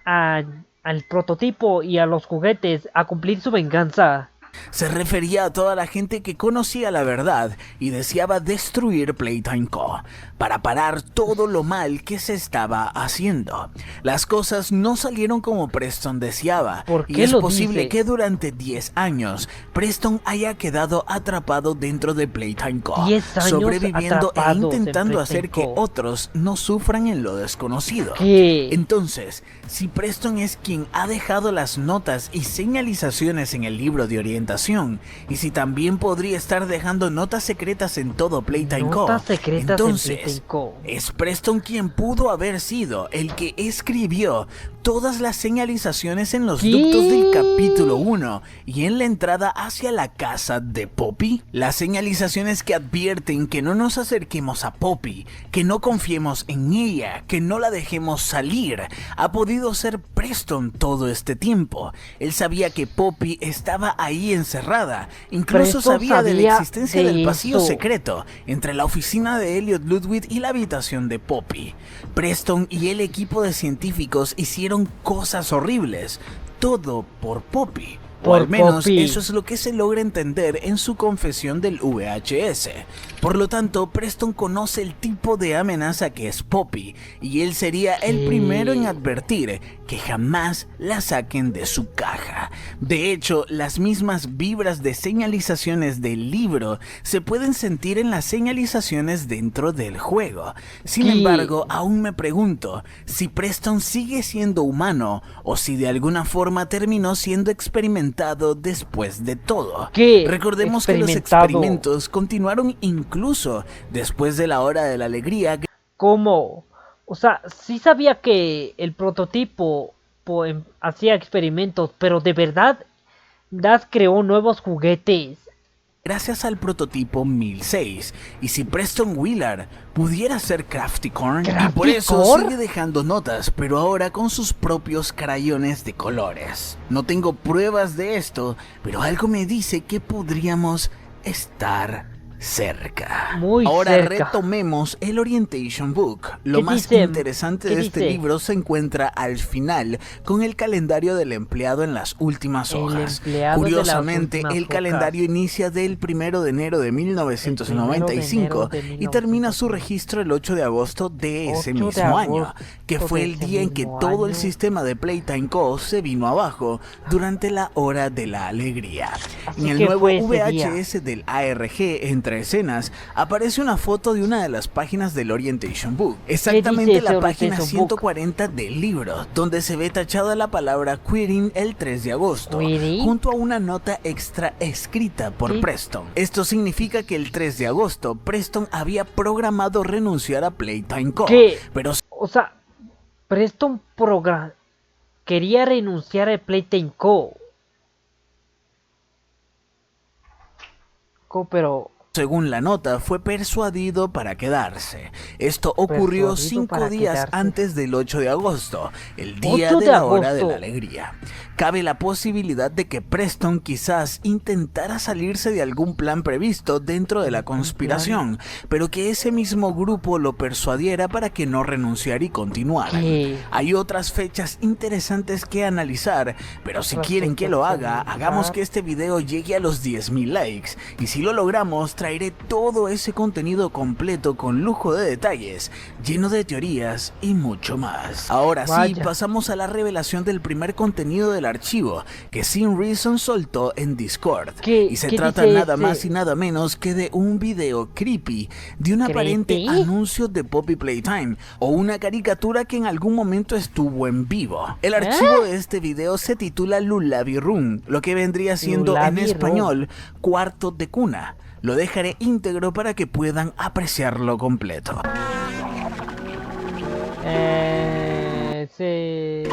al prototipo y a los juguetes a cumplir su venganza. Se refería a toda la gente que conocía la verdad y deseaba destruir Playtime Co. para parar todo lo mal que se estaba haciendo. Las cosas no salieron como Preston deseaba, ¿Por y qué es lo posible dices? que durante 10 años Preston haya quedado atrapado dentro de Playtime Co, 10 años sobreviviendo e atrapados en intentando Playtime hacer que Co. otros no sufran en lo desconocido. ¿Qué? Entonces, si Preston es quien ha dejado las notas y señalizaciones en el libro de orientación, y si también podría estar dejando notas secretas en todo Playtime Co, Notas secretas en entonces Playtime Co. es Preston quien pudo haber sido el que escribió todas las señalizaciones en los ¿Qué? ductos del capítulo 1 y en la entrada hacia la casa de Poppy. Las señalizaciones que advierten que no nos acerquemos a Poppy, que no confiemos en ella, que no la dejemos salir, ha podido ser Preston todo este tiempo. Él sabía que Poppy estaba ahí encerrada, incluso Preston sabía de la sabía existencia de del pasillo esto. secreto entre la oficina de Elliot Ludwig y la habitación de Poppy. Preston y el equipo de científicos hicieron cosas horribles, todo por Poppy. O Por al menos Poppy. eso es lo que se logra entender en su confesión del VHS. Por lo tanto, Preston conoce el tipo de amenaza que es Poppy, y él sería el ¿Qué? primero en advertir que jamás la saquen de su caja. De hecho, las mismas vibras de señalizaciones del libro se pueden sentir en las señalizaciones dentro del juego. Sin ¿Qué? embargo, aún me pregunto si Preston sigue siendo humano o si de alguna forma terminó siendo experimentado después de todo. ¿Qué? Recordemos que los Experimentado. experimentos continuaron incluso después de la hora de la alegría. ¿Cómo? O sea, sí sabía que el prototipo hacía experimentos, pero de verdad, Das creó nuevos juguetes. Gracias al prototipo 1006, y si Preston Willard pudiera ser Crafticorn, y por eso ¿Crafticorn? sigue dejando notas, pero ahora con sus propios crayones de colores. No tengo pruebas de esto, pero algo me dice que podríamos estar cerca. Muy Ahora cerca. retomemos el Orientation Book. Lo ¿Qué más dice? interesante ¿Qué de este dice? libro se encuentra al final, con el calendario del empleado en las últimas El hojas. empleado de las Curiosamente, últimas el hojas. calendario inicia del 1 de enero de 1995 El 1 de enero de y termina su 1995. registro el 8 de agosto de ese 8 de mismo año, agosto que fue de el ese día en que mismo todo el año. sistema de Playtime Co se vino abajo durante la hora de la alegría. Así En el que nuevo fue ese día. VHS del ARG, entre escenas, aparece una foto de una de las páginas del Orientation Book, exactamente dice la ese página Orientation Book? 140 del libro, donde se ve tachada la palabra quitting el 3 de agosto, ¿Quitting? junto a una nota extra escrita por ¿Qué? Preston. Esto significa que el 3 de agosto Preston había programado renunciar a Playtime Co, ¿Qué? pero O sea, Preston quería renunciar al Playtime Co. Pero según la nota, fue persuadido para quedarse. Esto ocurrió Persuadido 5 para días quedarse. antes del 8 de agosto, el día 8 de de la hora de agosto. la alegría. Cabe la posibilidad de que Preston quizás intentara salirse de algún plan previsto dentro de la conspiración, pero que ese mismo grupo lo persuadiera para que no renunciara y continuara. ¿Qué? Hay otras fechas interesantes que analizar, pero si Otras quieren que fechas lo que haga, analizar. hagamos que este video llegue a los 10,000 likes, y si lo logramos, traeré todo ese contenido completo con lujo de detalles, lleno de teorías y mucho más. Ahora sí, Vaya. pasamos a la revelación del primer contenido del archivo que Sin Reason soltó en Discord. ¿Qué- Y se qué trata dice nada ese? más y nada menos que de un video creepy de un aparente ¿Creepy? anuncio de Poppy Playtime o una caricatura que en algún momento estuvo en vivo. El archivo de este video se titula Lullaby Room, lo que vendría siendo en Lullaby español cuarto de cuna. Lo dejaré íntegro para que puedan apreciarlo completo. Sí.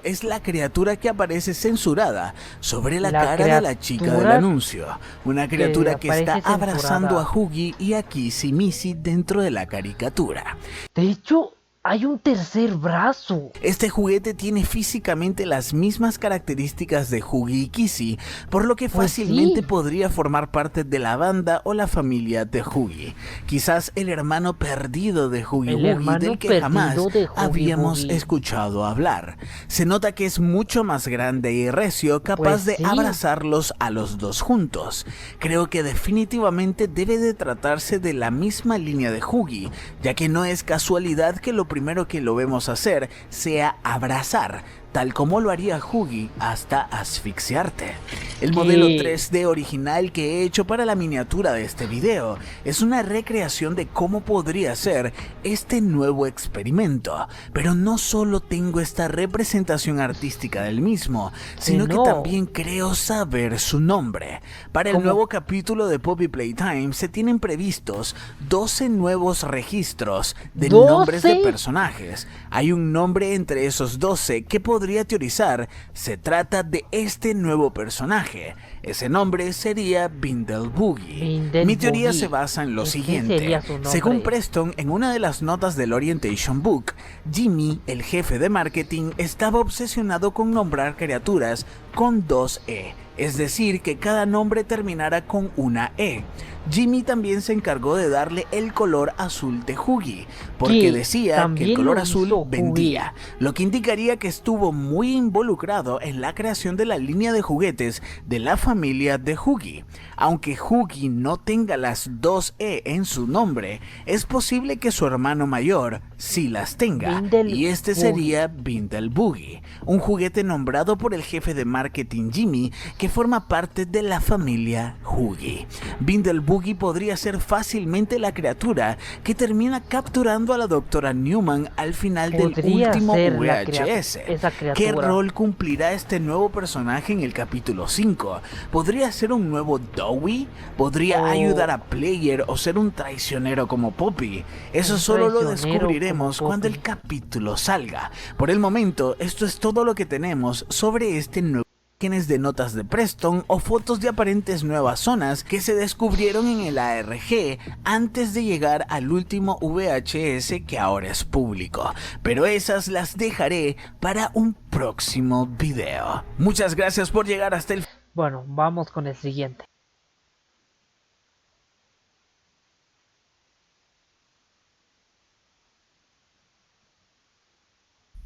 Es la criatura que aparece censurada sobre la La cara de la chica del criatura anuncio. Una criatura que está aparece abrazando censurada. a Huggy y a Kissy Missy dentro de la caricatura. De hecho, Hay un tercer brazo. Este juguete tiene físicamente las mismas características de Hughie y Kizzy, por lo que Pues fácilmente sí. podría formar parte de la banda o la familia de Hughie. Quizás el hermano perdido de Hughie El Woogie hermano del que perdido jamás de Huggy habíamos Wuggy. escuchado hablar. Se nota que es mucho más grande y recio, capaz Pues de sí. abrazarlos a los dos juntos. Creo que definitivamente debe de tratarse de la misma línea de Hughie, ya que no es casualidad que lo primero que lo vemos hacer sea abrazar, tal como lo haría Hughie hasta asfixiarte. El modelo ¿Qué? 3D original que he hecho para la miniatura de este video es una recreación de cómo podría ser este nuevo experimento, pero no solo tengo esta representación artística del mismo, sino que no. también creo saber su nombre. Para el ¿Cómo? nuevo capítulo de Poppy Playtime se tienen previstos 12 nuevos registros de nombres de ¿12? personajes. Hay un nombre entre esos 12 que podría teorizar se trata de este nuevo personaje. Ese nombre sería Bindle Boogie. Bindle Mi teoría Boogie. se basa en lo Ese siguiente. sería su nombre. Según Preston, en una de las notas del Orientation Book, Jimmy, el jefe de marketing, estaba obsesionado con nombrar criaturas con 2 E, es decir, que cada nombre terminara con una E. Jimmy también se encargó de darle el color azul de Hughie, porque ¿Qué? decía que el También color lo azul hizo vendía, lo que indicaría que estuvo muy involucrado en la creación de la línea de juguetes de la familia de Hughie. Aunque Hughie no tenga las 2 E en su nombre, es posible que su hermano mayor sí las tenga, Bindle y este Boogie. sería Bindle Boogie, un juguete nombrado por el jefe de marketing Jimmy, que forma parte de la familia Hughie. Bindle Boogie podría ser fácilmente la criatura que termina capturando a la doctora Newman al final del Podría último ser VHS. esa ¿Qué criatura. rol cumplirá este nuevo personaje en el capítulo 5? ¿Podría ser un nuevo Dewey? ¿Podría O- ayudar a Player o ser un traicionero como Poppy? Eso Un solo lo traicionero descubriremos como cuando el Poppy. capítulo salga. Por el momento, esto es todo lo que tenemos sobre este nuevo imágenes de notas de Preston o fotos de aparentes nuevas zonas que se descubrieron en el ARG antes de llegar al último VHS que ahora es público, pero esas las dejaré para un próximo video. Muchas gracias por llegar hasta el Bueno, vamos con el siguiente.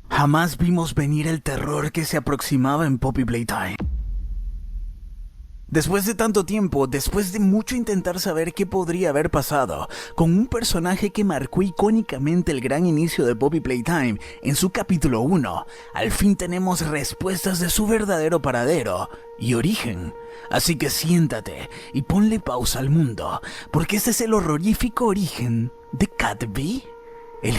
Jamás vimos venir el terror que se aproximaba en Poppy Playtime. Después de tanto tiempo, después de mucho intentar saber qué podría haber pasado, con un personaje que marcó icónicamente el gran inicio de Poppy Playtime en su capítulo 1, al fin tenemos respuestas de su verdadero paradero y origen. Así que siéntate y ponle pausa al mundo, porque este es el horrorífico origen de Catby, el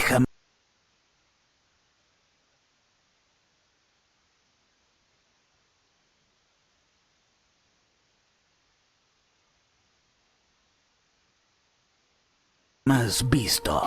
jamás visto.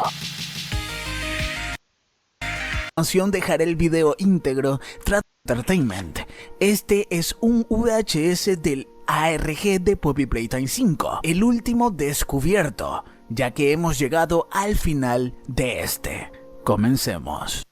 Dejaré el video íntegro tras Entertainment. Este es un VHS del ARG de Poppy Playtime 5, el último descubierto, ya que hemos llegado al final de este. Comencemos.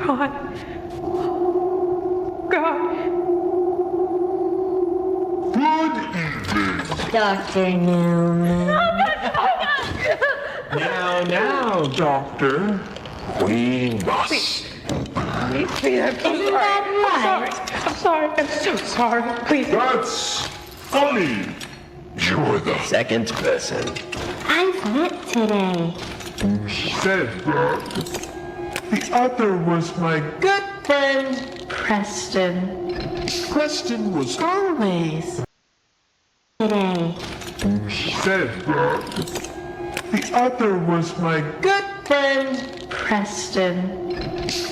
God. God. Good evening. Dr. Newman. Now, Doctor. We must. Isn't that right? I'm sorry. I'm so sorry. Please. That's funny. You're the Second person. I've met today. said that. The other was my Good friend, Preston. Preston was Always. Today. said that. The other was my Good friend, Preston.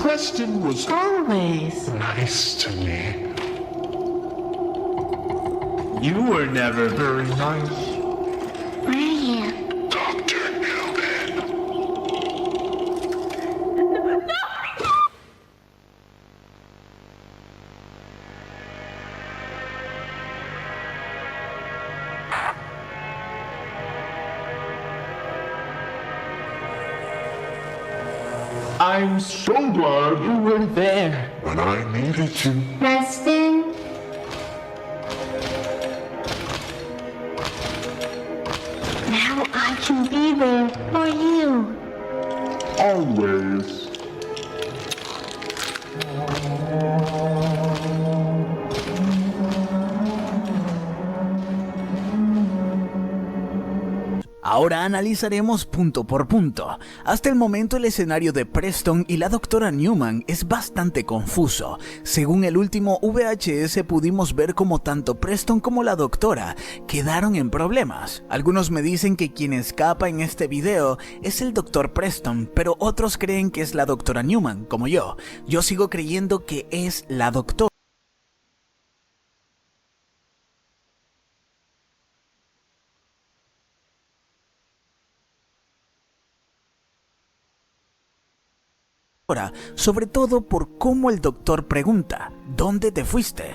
Preston was Always. nice to me. You were never very nice. Were you? Dr. Newman. I'm so glad you were there when I needed you. Preston? Now I can be there for you. Always. Ahora analizaremos punto por punto. Hasta el momento el escenario de Preston y la doctora Newman es bastante confuso. Según el último VHS pudimos ver como tanto Preston como la doctora quedaron en problemas. Algunos me dicen que quien escapa en este video es el doctor Preston, pero otros creen que es la doctora Newman, como yo. Yo sigo creyendo que es la doctora. Sobre todo por cómo el doctor pregunta, ¿dónde te fuiste?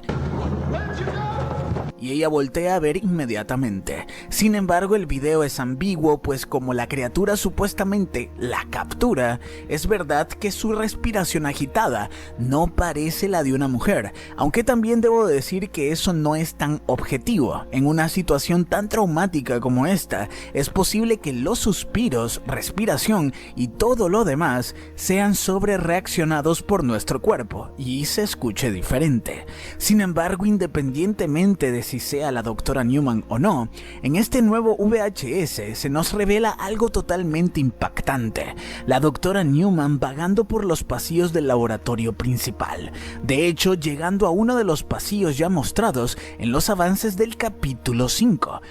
Y ella voltea a ver inmediatamente. Sin embargo, el video es ambiguo, pues como la criatura supuestamente la captura, es verdad que su respiración agitada no parece la de una mujer, aunque también debo decir que eso no es tan objetivo. En una situación tan traumática como esta, es posible que los suspiros, respiración y todo lo demás sean sobrereaccionados por nuestro cuerpo y se escuche diferente. Sin embargo, independientemente de si sea la doctora Newman o no, en este nuevo VHS se nos revela algo totalmente impactante: la doctora Newman vagando por los pasillos del laboratorio principal, de hecho llegando a uno de los pasillos ya mostrados en los avances del capítulo 5.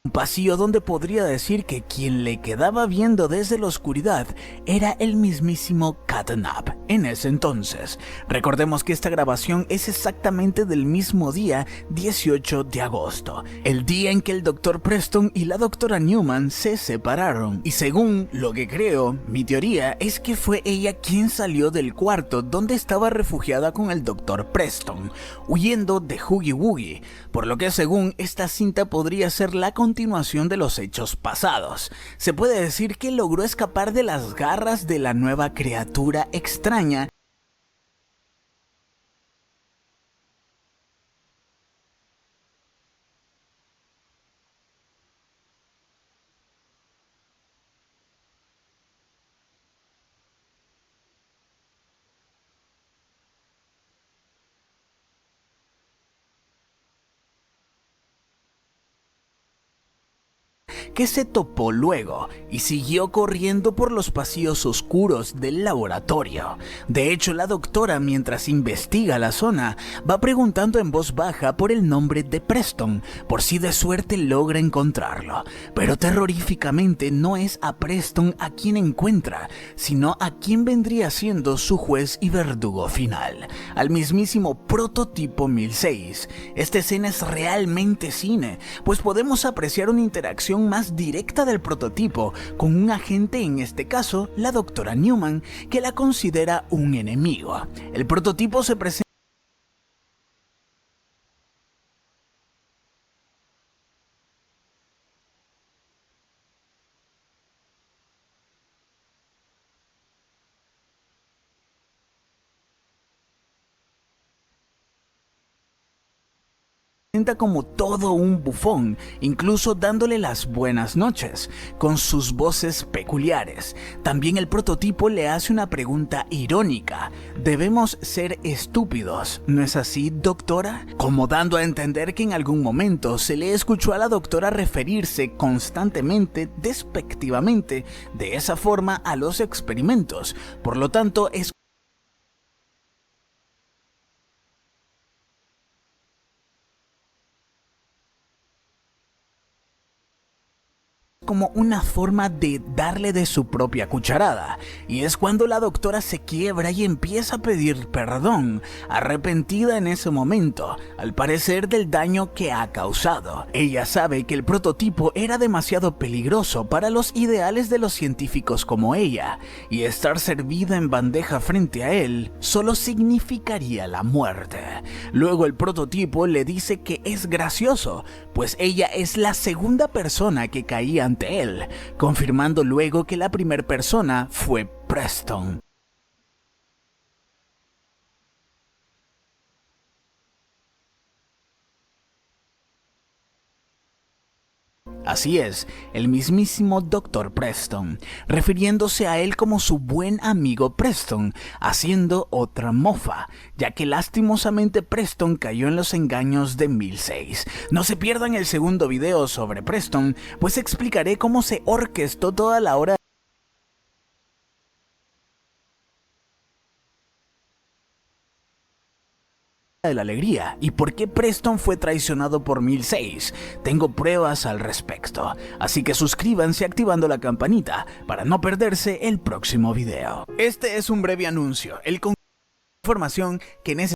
Un pasillo donde podría decir que quien le quedaba viendo desde la oscuridad era el mismísimo Catnap en ese entonces. Recordemos que esta grabación es exactamente del mismo día, 18 de agosto, el día en que el Dr. Preston y la doctora Newman se separaron. Y según lo que creo, mi teoría es que fue ella quien salió del cuarto donde estaba refugiada con el Dr. Preston, huyendo de Oogie Boogie, por lo que según esta cinta podría ser la continuación de los hechos pasados. Se puede decir que logró escapar de las garras de la nueva criatura extraña que se topó luego y siguió corriendo por los pasillos oscuros del laboratorio. De hecho, la doctora, mientras investiga la zona, va preguntando en voz baja por el nombre de Preston, por si de suerte logra encontrarlo. Pero terroríficamente no es a Preston a quien encuentra, sino a quien vendría siendo su juez y verdugo final, al mismísimo prototipo 1006. Esta escena es realmente cine, pues podemos apreciar una interacción más directa del prototipo con un agente, en este caso la doctora Newman, que la considera un enemigo. El prototipo se presenta como todo un bufón, incluso dándole las buenas noches, con sus voces peculiares. También el prototipo le hace una pregunta irónica: ¿debemos ser estúpidos, no es así, doctora? Como dando a entender que en algún momento se le escuchó a la doctora referirse constantemente, despectivamente, de esa forma a los experimentos. Por lo tanto, es como una forma de darle de su propia cucharada, y es cuando la doctora se quiebra y empieza a pedir perdón, arrepentida en ese momento, al parecer del daño que ha causado. Ella sabe que el prototipo era demasiado peligroso para los ideales de los científicos como ella, y estar servida en bandeja frente a él solo significaría la muerte. Luego el prototipo le dice que es gracioso, pues ella es la segunda persona que caía ante él, confirmando luego que la primera persona fue Preston. Así es, el mismísimo Dr. Preston, refiriéndose a él como su buen amigo Preston, haciendo otra mofa, ya que lastimosamente Preston cayó en los engaños de 1006. No se pierdan el segundo video sobre Preston, pues explicaré cómo se orquestó toda la hora de la alegría y por qué Preston fue traicionado por 1006. Tengo pruebas al respecto, así que suscríbanse activando la campanita para no perderse el próximo video. Este es un breve anuncio, información que necesita.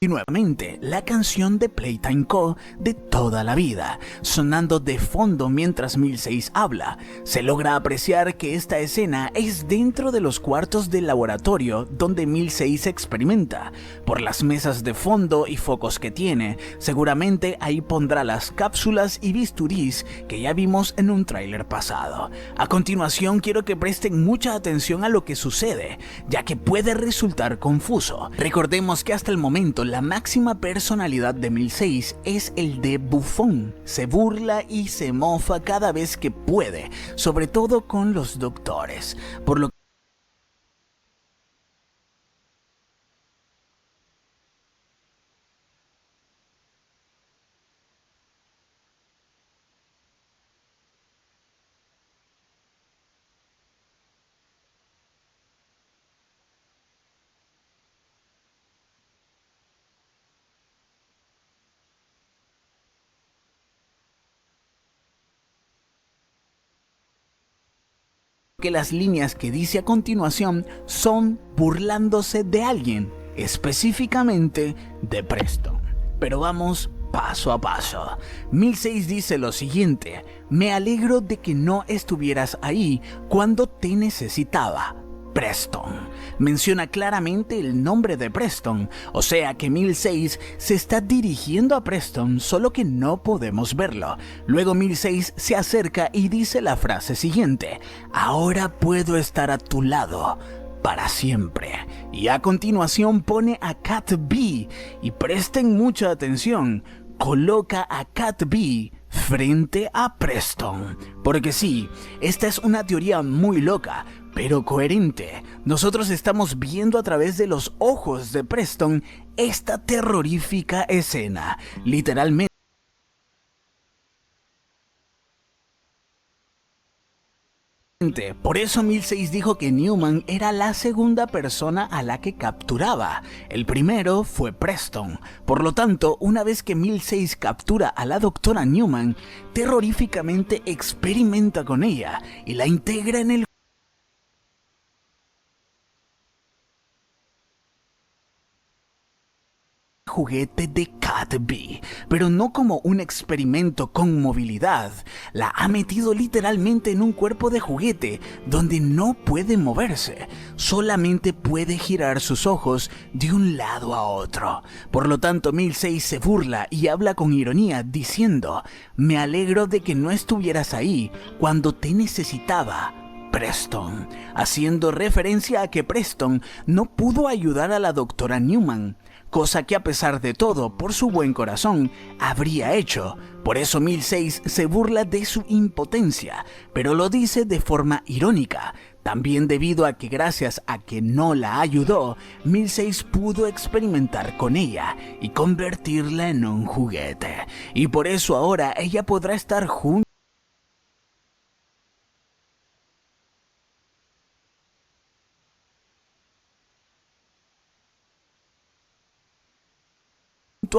Y nuevamente, la canción de Playtime Co. de toda la vida, sonando de fondo mientras 1006 habla. Se logra apreciar que esta escena es dentro de los cuartos del laboratorio donde 1006 experimenta. Por las mesas de fondo y focos que tiene, seguramente ahí pondrá las cápsulas y bisturís que ya vimos en un tráiler pasado. A continuación, quiero que presten mucha atención a lo que sucede, ya que puede resultar confuso. Recordemos que hasta el momento la máxima personalidad de 1006 es el de bufón. Se burla y se mofa cada vez que puede, sobre todo con los doctores, por lo que las líneas que dice a continuación son burlándose de alguien, específicamente de Preston. Pero vamos paso a paso. 1006 dice lo siguiente: me alegro de que no estuvieras ahí cuando te necesitaba, Preston. Menciona claramente el nombre de Preston, o sea que 1006 se está dirigiendo a Preston, solo que no podemos verlo. Luego 1006 se acerca y dice la frase siguiente: ahora puedo estar a tu lado para siempre. Y a continuación pone a Cat B, y presten mucha atención, coloca a Cat B frente a Preston. Porque sí, esta es una teoría muy loca, pero coherente. Nosotros estamos viendo a través de los ojos de Preston esta terrorífica escena. Literalmente diferente. Por eso 1006 dijo que Newman era la segunda persona a la que capturaba. El primero fue Preston. Por lo tanto, una vez que 1006 captura a la doctora Newman, terroríficamente experimenta con ella y la integra en el juguete de Cat Bee, pero no como un experimento con movilidad. La ha metido literalmente en un cuerpo de juguete donde no puede moverse, solamente puede girar sus ojos de un lado a otro. Por lo tanto, 1006 se burla y habla con ironía diciendo: me alegro de que no estuvieras ahí cuando te necesitaba, Preston, haciendo referencia a que Preston no pudo ayudar a la doctora Newman, cosa que a pesar de todo, por su buen corazón, habría hecho. Por eso 1006 se burla de su impotencia, pero lo dice de forma irónica, también debido a que gracias a que no la ayudó, 1006 pudo experimentar con ella y convertirla en un juguete. Y por eso ahora ella podrá estar junto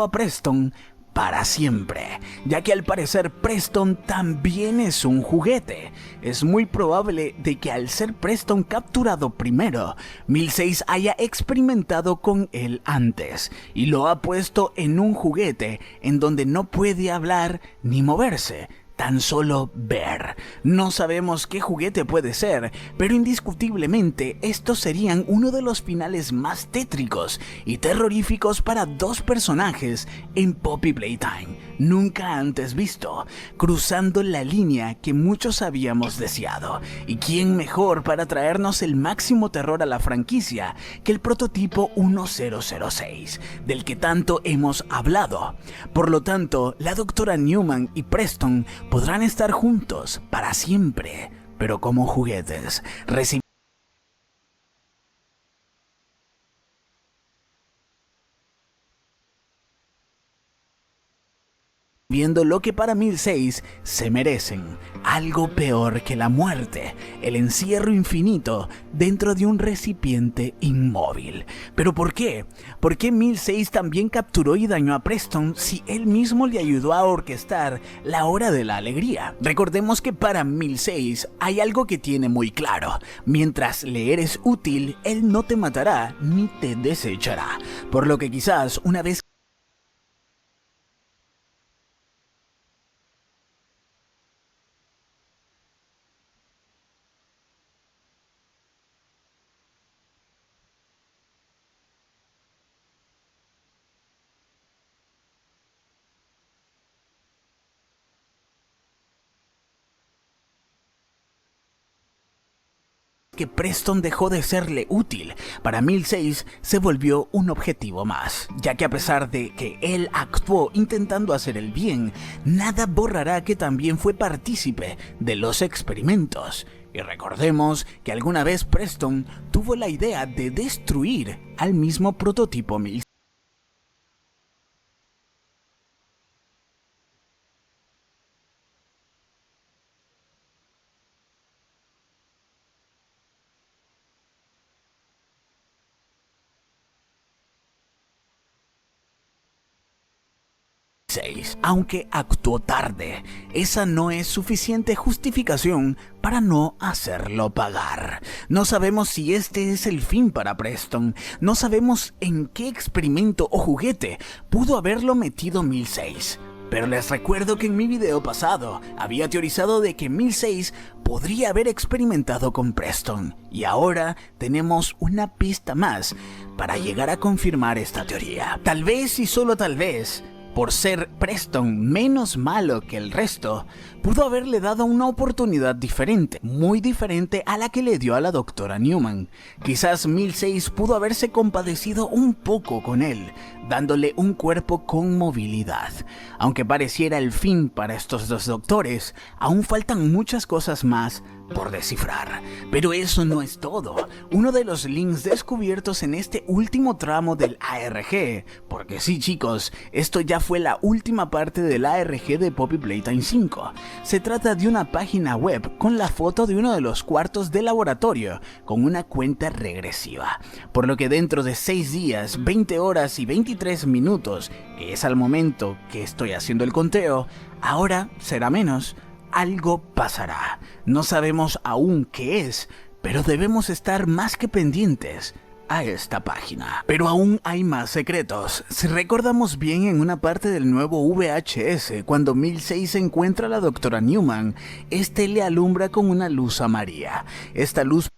a Preston para siempre, ya que al parecer Preston también es un juguete. Es muy probable de que al ser Preston capturado primero, 1006 haya experimentado con él antes y lo ha puesto en un juguete en donde no puede hablar ni moverse, tan solo ver. No sabemos qué juguete puede ser, pero indiscutiblemente estos serían uno de los finales más tétricos y terroríficos para dos personajes en Poppy Playtime nunca antes visto, cruzando la línea que muchos habíamos deseado. ¿Y quién mejor para traernos el máximo terror a la franquicia que el prototipo 1006, del que tanto hemos hablado? Por lo tanto, la doctora Newman y Preston podrán estar juntos para siempre, pero como juguetes, viendo lo que para 1006 se merecen, algo peor que la muerte, el encierro infinito dentro de un recipiente inmóvil. ¿Pero por qué? ¿Por qué 1006 también capturó y dañó a Preston si él mismo le ayudó a orquestar la hora de la alegría? Recordemos que para 1006 hay algo que tiene muy claro: mientras le eres útil, él no te matará ni te desechará, por lo que quizás una vez que Preston dejó de serle útil, para 1006 se volvió un objetivo más, ya que a pesar de que él actuó intentando hacer el bien, nada borrará que también fue partícipe de los experimentos. Y recordemos que alguna vez Preston tuvo la idea de destruir al mismo prototipo 1006. Aunque actuó tarde, esa no es suficiente justificación para no hacerlo pagar. No sabemos si este es el fin para Preston, no sabemos en qué experimento o juguete pudo haberlo metido 1006. Pero les recuerdo que en mi video pasado había teorizado de que 1006 podría haber experimentado con Preston, y ahora tenemos una pista más para llegar a confirmar esta teoría. Tal vez y solo tal vez, por ser Preston menos malo que el resto, pudo haberle dado una oportunidad diferente, muy diferente a la que le dio a la doctora Newman. Quizás 1006 pudo haberse compadecido un poco con él, dándole un cuerpo con movilidad. Aunque pareciera el fin para estos dos doctores, aún faltan muchas cosas más por descifrar. Pero eso no es todo. Uno de los links descubiertos en este último tramo del ARG, porque sí chicos, esto ya fue la última parte del ARG de Poppy Playtime 5. Se trata de una página web con la foto de uno de los cuartos de laboratorio, con una cuenta regresiva. Por lo que dentro de 6 días, 20 horas y 23 minutos, que es al momento que estoy haciendo el conteo, ahora será menos. Algo pasará. No sabemos aún qué es, pero debemos estar más que pendientes a esta página. Pero aún hay más secretos. Si recordamos bien, en una parte del nuevo VHS, cuando Milsei encuentra a la doctora Newman, este le alumbra con una luz amarilla. Esta luz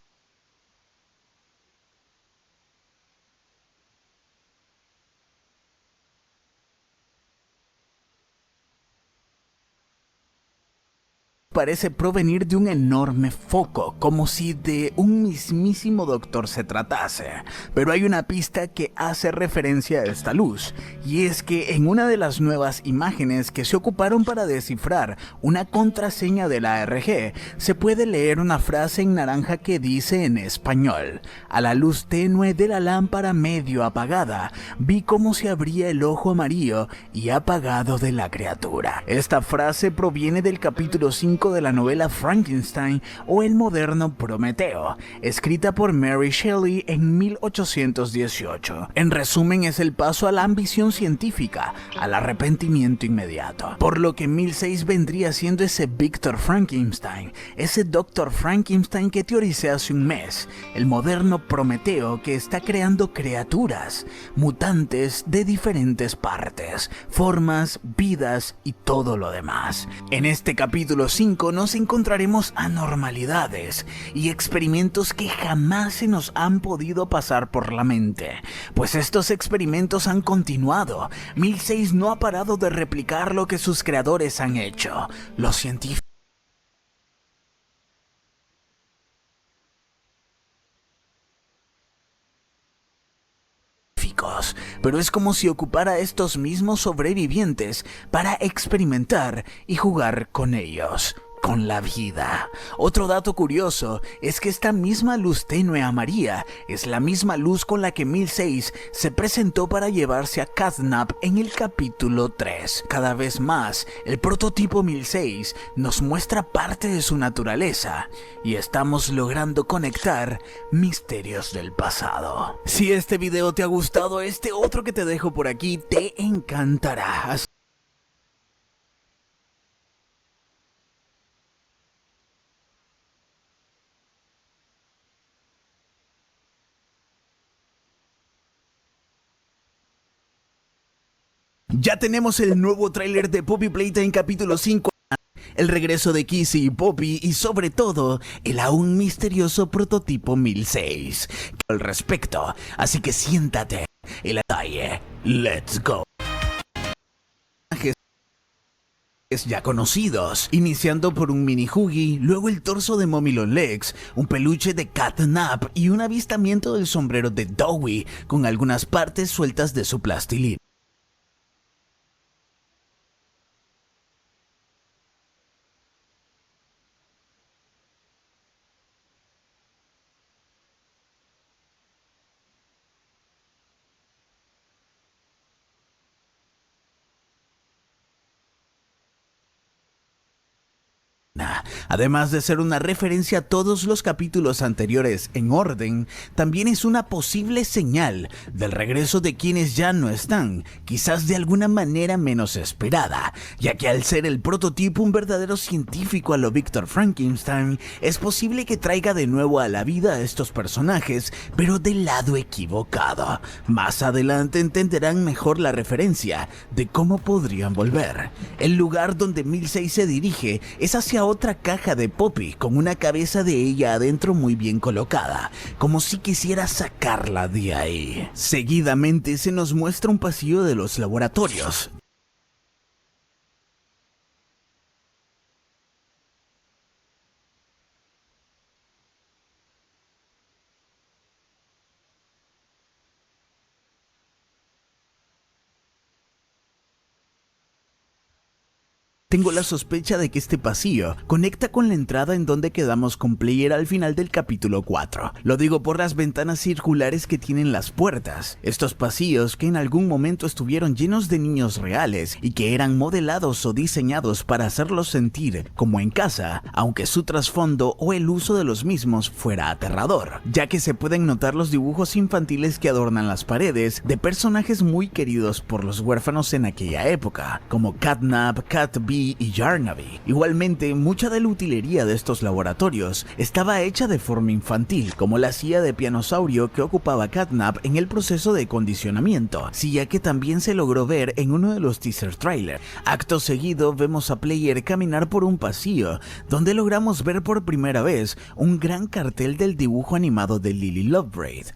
parece provenir de un enorme foco, como si de un mismísimo doctor se tratase. Pero hay una pista que hace referencia a esta luz, y es que en una de las nuevas imágenes que se ocuparon para descifrar una contraseña de la ARG, se puede leer una frase en naranja que dice en español: a la luz tenue de la lámpara medio apagada, vi cómo se abría el ojo amarillo y apagado de la criatura. Esta frase proviene del capítulo 5 de la novela Frankenstein o El moderno Prometeo, escrita por Mary Shelley en 1818. En resumen, es el paso a la ambición científica, al arrepentimiento inmediato. Por lo que Milsei vendría siendo ese Victor Frankenstein, ese Dr. Frankenstein que teoricé hace un mes, el moderno Prometeo que está creando criaturas, mutantes de diferentes partes, formas, vidas y todo lo demás. En este capítulo 5 nos encontraremos anormalidades y experimentos que jamás se nos han podido pasar por la mente, pues estos experimentos han continuado. Milsei no ha parado de replicar lo que sus creadores han hecho. Los científicos pero es como si ocupara a estos mismos sobrevivientes para experimentar y jugar con ellos, con la vida. Otro dato curioso es que esta misma luz tenue amarilla es la misma luz con la que Milsei se presentó para llevarse a Catnap en el capítulo 3. Cada vez más, el prototipo Milsei nos muestra parte de su naturaleza y estamos logrando conectar misterios del pasado. Si este video te ha gustado, este otro que te dejo por aquí te encantará. Ya tenemos el nuevo tráiler de Poppy Playtime capítulo 5, el regreso de Kizzy y Poppy y sobre todo el aún misterioso prototipo Milsei al respecto, así que siéntate y la detalle. Let's go. Ya conocidos, iniciando por un mini Huggy, luego el torso de Mommy Long Legs, un peluche de Catnap y un avistamiento del sombrero de Dowie con algunas partes sueltas de su plastilina. Además de ser una referencia a todos los capítulos anteriores en orden, también es una posible señal del regreso de quienes ya no están, quizás de alguna manera menos esperada, ya que al ser el prototipo un verdadero científico a lo Victor Frankenstein, es posible que traiga de nuevo a la vida a estos personajes, pero del lado equivocado. Más adelante entenderán mejor la referencia de cómo podrían volver. El lugar donde Milsei se dirige es hacia otra caja de Poppy con una cabeza de ella adentro muy bien colocada, como si quisiera sacarla de ahí. Seguidamente se nos muestra un pasillo de los laboratorios. Tengo la sospecha de que este pasillo conecta con la entrada en donde quedamos con Player al final del capítulo 4. Lo digo por las ventanas circulares que tienen las puertas. Estos pasillos que en algún momento estuvieron llenos de niños reales y que eran modelados o diseñados para hacerlos sentir como en casa, aunque su trasfondo o el uso de los mismos fuera aterrador, ya que se pueden notar los dibujos infantiles que adornan las paredes de personajes muy queridos por los huérfanos en aquella época, como Catnap, Cat Bee y Yarnaby. Igualmente, mucha de la utilería de estos laboratorios estaba hecha de forma infantil, como la silla de pianosaurio que ocupaba Catnap en el proceso de condicionamiento, silla que también se logró ver en uno de los teaser trailers. Acto seguido vemos a Player caminar por un pasillo, donde logramos ver por primera vez un gran cartel del dibujo animado de Lily Lovebraid.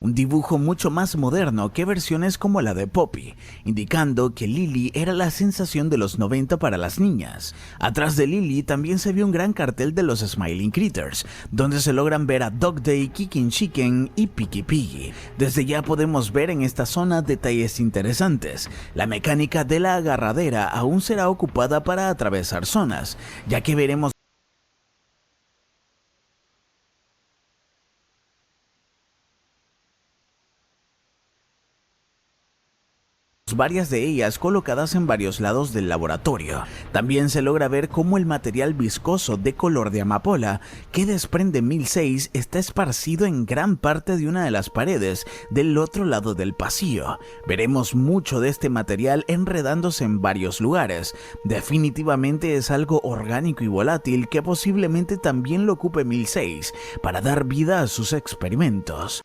Un dibujo mucho más moderno que versiones como la de Poppy, indicando que Lily era la sensación de los 90 para las niñas. Atrás de Lily también se vio un gran cartel de los Smiling Critters, donde se logran ver a Dog Day, Kicking Chicken y Picky Piggy. Desde ya podemos ver en esta zona detalles interesantes. La mecánica de la agarradera aún será ocupada para atravesar zonas, ya que veremos varias de ellas colocadas en varios lados del laboratorio. También se logra ver cómo el material viscoso de color de amapola que desprende 1006 está esparcido en gran parte de una de las paredes del otro lado del pasillo. Veremos mucho de este material enredándose en varios lugares. Definitivamente es algo orgánico y volátil que posiblemente también lo ocupe 1006 para dar vida a sus experimentos.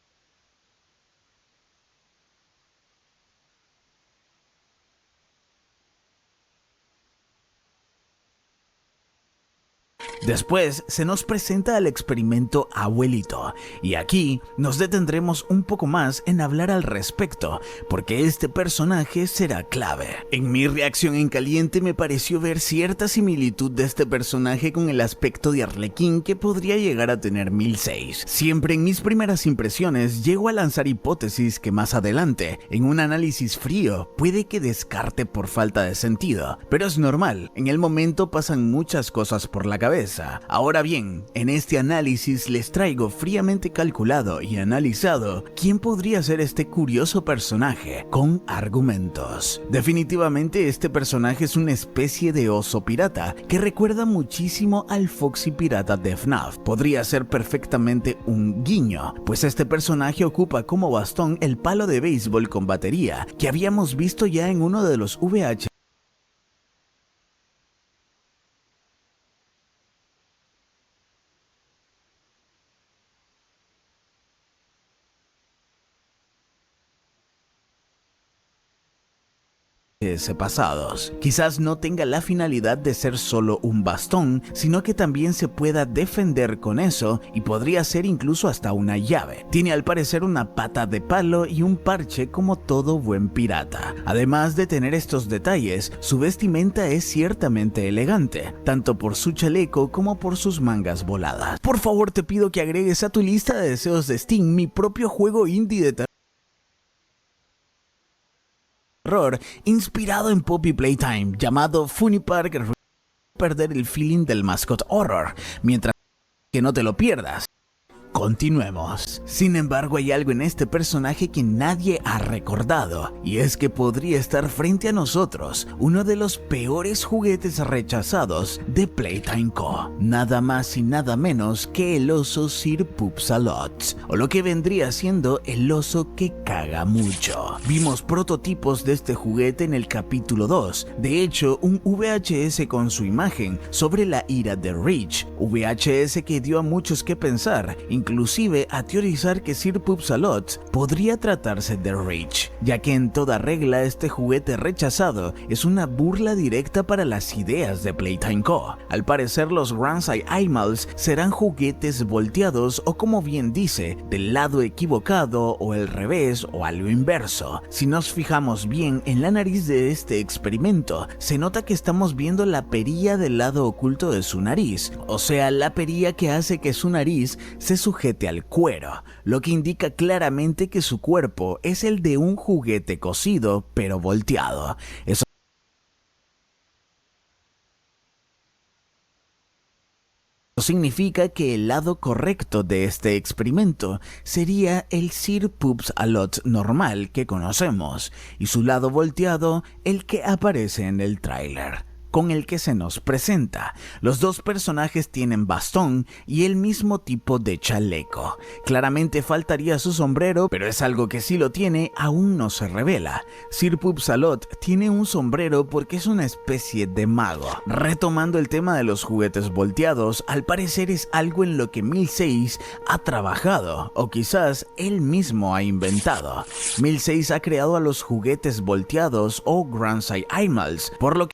Después se nos presenta el experimento Abuelito, y aquí nos detendremos un poco más en hablar al respecto, porque este personaje será clave. En mi reacción en caliente me pareció ver cierta similitud de este personaje con el aspecto de Arlequín que podría llegar a tener 1006. Siempre en mis primeras impresiones llego a lanzar hipótesis que más adelante, en un análisis frío, puede que descarte por falta de sentido, pero es normal, en el momento pasan muchas cosas por la cabeza. Ahora bien, en este análisis les traigo fríamente calculado y analizado quién podría ser este curioso personaje con argumentos. Definitivamente este personaje es una especie de oso pirata que recuerda muchísimo al Foxy pirata de FNAF. Podría ser perfectamente un guiño, pues este personaje ocupa como bastón el palo de béisbol con batería que habíamos visto ya en uno de los VH pasados. Quizás no tenga la finalidad de ser solo un bastón, sino que también se pueda defender con eso y podría ser incluso hasta una llave. Tiene al parecer una pata de palo y un parche como todo buen pirata. Además de tener estos detalles, su vestimenta es ciertamente elegante, tanto por su chaleco como por sus mangas voladas. Por favor te pido que agregues a tu lista de deseos de Steam mi propio juego indie de terror inspirado en Poppy Playtime llamado Funny Park. Perder el feeling del mascot horror, mientras que no te lo pierdas. Continuemos. Sin embargo, hay algo en este personaje que nadie ha recordado, y es que podría estar frente a nosotros uno de los peores juguetes rechazados de Playtime Co. Nada más y nada menos que el oso Sir Poops-A-Lot, o lo que vendría siendo el oso que caga mucho. Vimos prototipos de este juguete en el capítulo 2, de hecho un VHS con su imagen sobre la ira de Rich, VHS que dio a muchos que pensar, inclusive a teorizar que Sir Poops-A-Lot podría tratarse de Rich, ya que en toda regla este juguete rechazado es una burla directa para las ideas de Playtime Co. Al parecer los Ransai Animals serán juguetes volteados o, como bien dice, del lado equivocado o el revés o a lo inverso. Si nos fijamos bien en la nariz de este experimento, se nota que estamos viendo la perilla del lado oculto de su nariz, o sea, la perilla que hace que su nariz se sujete sujete al cuero, lo que indica claramente que su cuerpo es el de un juguete cosido pero volteado. Eso significa que el lado correcto de este experimento sería el Sir Poops-a-Lot normal que conocemos, y su lado volteado el que aparece en el tráiler con el que se nos presenta. Los dos personajes tienen bastón y el mismo tipo de chaleco. Claramente faltaría su sombrero, pero es algo que si lo tiene aún no se revela. Sir Poops-a-Lot tiene un sombrero porque es una especie de mago. Retomando el tema de los juguetes volteados, al parecer es algo en lo que 1006 ha trabajado, o quizás él mismo ha inventado. 1006 ha creado a los juguetes volteados o Grandside Animals, por lo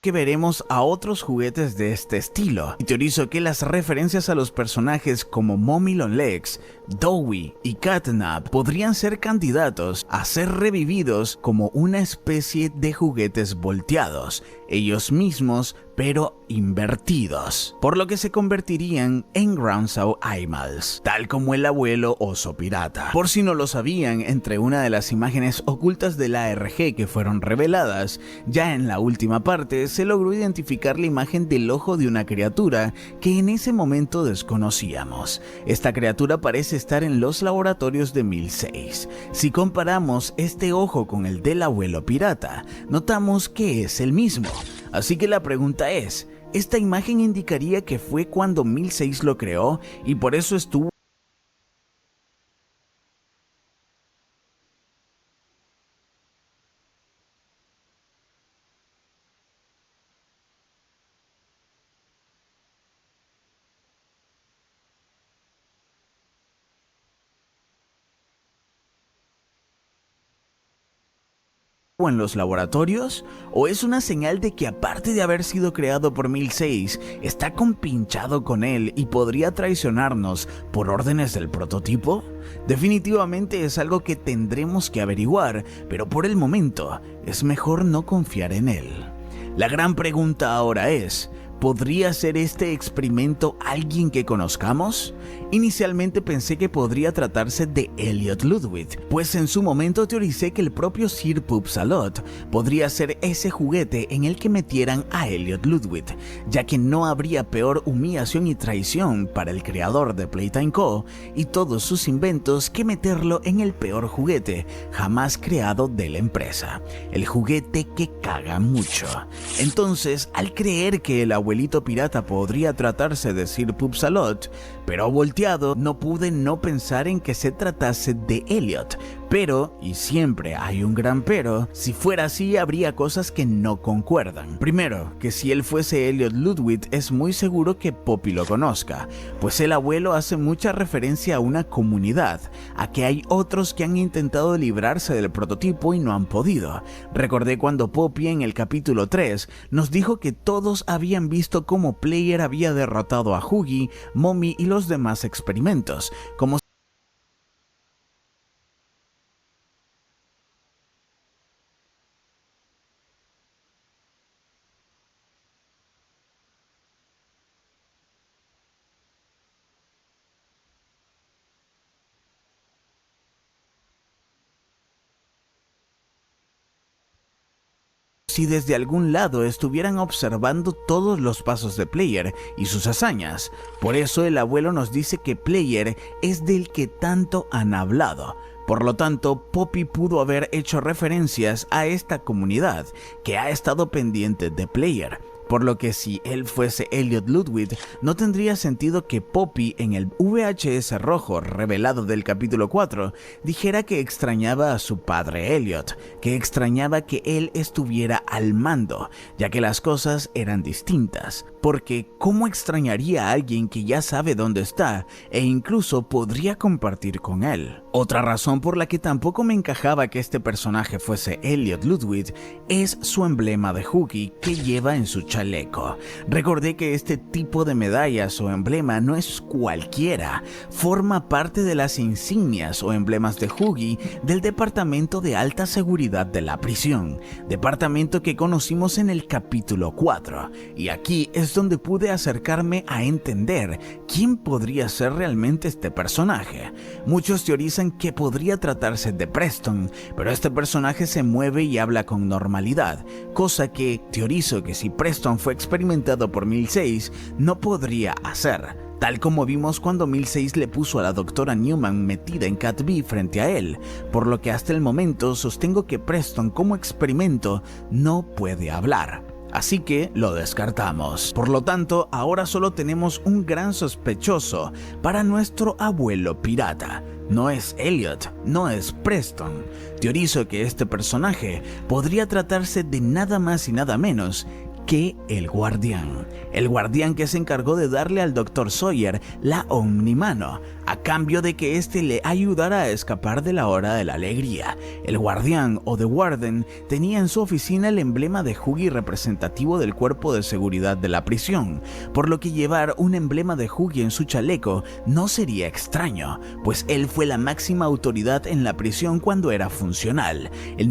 que veremos a otros juguetes de este estilo, y teorizo que las referencias a los personajes como Mommy Longlegs, Dowie y Catnap podrían ser candidatos a ser revividos como una especie de juguetes volteados, ellos mismos pero invertidos, por lo que se convertirían en Groundsel Animals, tal como el abuelo oso pirata. Por si no lo sabían, entre una de las imágenes ocultas del ARG que fueron reveladas, ya en la última parte se logró identificar la imagen del ojo de una criatura que en ese momento desconocíamos. Esta criatura parece estar en los laboratorios de 1006. Si comparamos este ojo con el del abuelo pirata, notamos que es el mismo. Así que la pregunta es, ¿esta imagen indicaría que fue cuando 1006 lo creó y por eso estuvo en los laboratorios? ¿O es una señal de que aparte de haber sido creado por 1006, está compinchado con él y podría traicionarnos por órdenes del prototipo? Definitivamente es algo que tendremos que averiguar, pero por el momento es mejor no confiar en él. La gran pregunta ahora es, ¿podría ser este experimento alguien que conozcamos? Inicialmente pensé que podría tratarse de Elliot Ludwig, pues en su momento teoricé que el propio Sir Poops-a-Lot podría ser ese juguete en el que metieran a Elliot Ludwig, ya que no habría peor humillación y traición para el creador de Playtime Co. y todos sus inventos que meterlo en el peor juguete jamás creado de la empresa, el juguete que caga mucho. Entonces, al creer que el abuelito pirata podría tratarse de Sir Poops-a-Lot, pero volteado, no pude no pensar en que se tratase de Elliot. Pero, y siempre hay un gran pero, si fuera así habría cosas que no concuerdan. Primero, que si él fuese Elliot Ludwig es muy seguro que Poppy lo conozca, pues el abuelo hace mucha referencia a una comunidad, a que hay otros que han intentado librarse del prototipo y no han podido. Recordé cuando Poppy en el capítulo 3 nos dijo que todos habían visto cómo Player había derrotado a Huggy, Mommy y los demás experimentos, como si desde algún lado estuvieran observando todos los pasos de Player y sus hazañas. Por eso el abuelo nos dice que Player es del que tanto han hablado. Por lo tanto, Poppy pudo haber hecho referencias a esta comunidad que ha estado pendiente de Player. Por lo que si él fuese Elliot Ludwig, no tendría sentido que Poppy en el VHS rojo revelado del capítulo 4 dijera que extrañaba a su padre Elliot, que extrañaba que él estuviera al mando, ya que las cosas eran distintas. Porque ¿cómo extrañaría a alguien que ya sabe dónde está e incluso podría compartir con él? Otra razón por la que tampoco me encajaba que este personaje fuese Elliot Ludwig es su emblema de Huggy que lleva en su chaleco. chaleco. Recordé que este tipo de medallas o emblema no es cualquiera, forma parte de las insignias o emblemas de Hughie del Departamento de Alta Seguridad de la prisión, departamento que conocimos en el capítulo 4, y aquí es donde pude acercarme a entender quién podría ser realmente este personaje. Muchos teorizan que podría tratarse de Preston, pero este personaje se mueve y habla con normalidad, cosa que teorizo que si Preston fue experimentado por Mills no podría hacer, tal como vimos cuando Mills le puso a la doctora Newman metida en Cat B frente a él, por lo que hasta el momento sostengo que Preston como experimento no puede hablar. Así que lo descartamos. Por lo tanto, ahora solo tenemos un gran sospechoso para nuestro abuelo pirata. No es Elliot, no es Preston. Teorizo que este personaje podría tratarse de nada más y nada menos que el guardián que se encargó de darle al Dr. Sawyer la Omnimano, a cambio de que éste le ayudara a escapar de la hora de la alegría. El guardián o The Warden tenía en su oficina el emblema de Hughie representativo del cuerpo de seguridad de la prisión, por lo que llevar un emblema de Hughie en su chaleco no sería extraño, pues él fue la máxima autoridad en la prisión cuando era funcional. El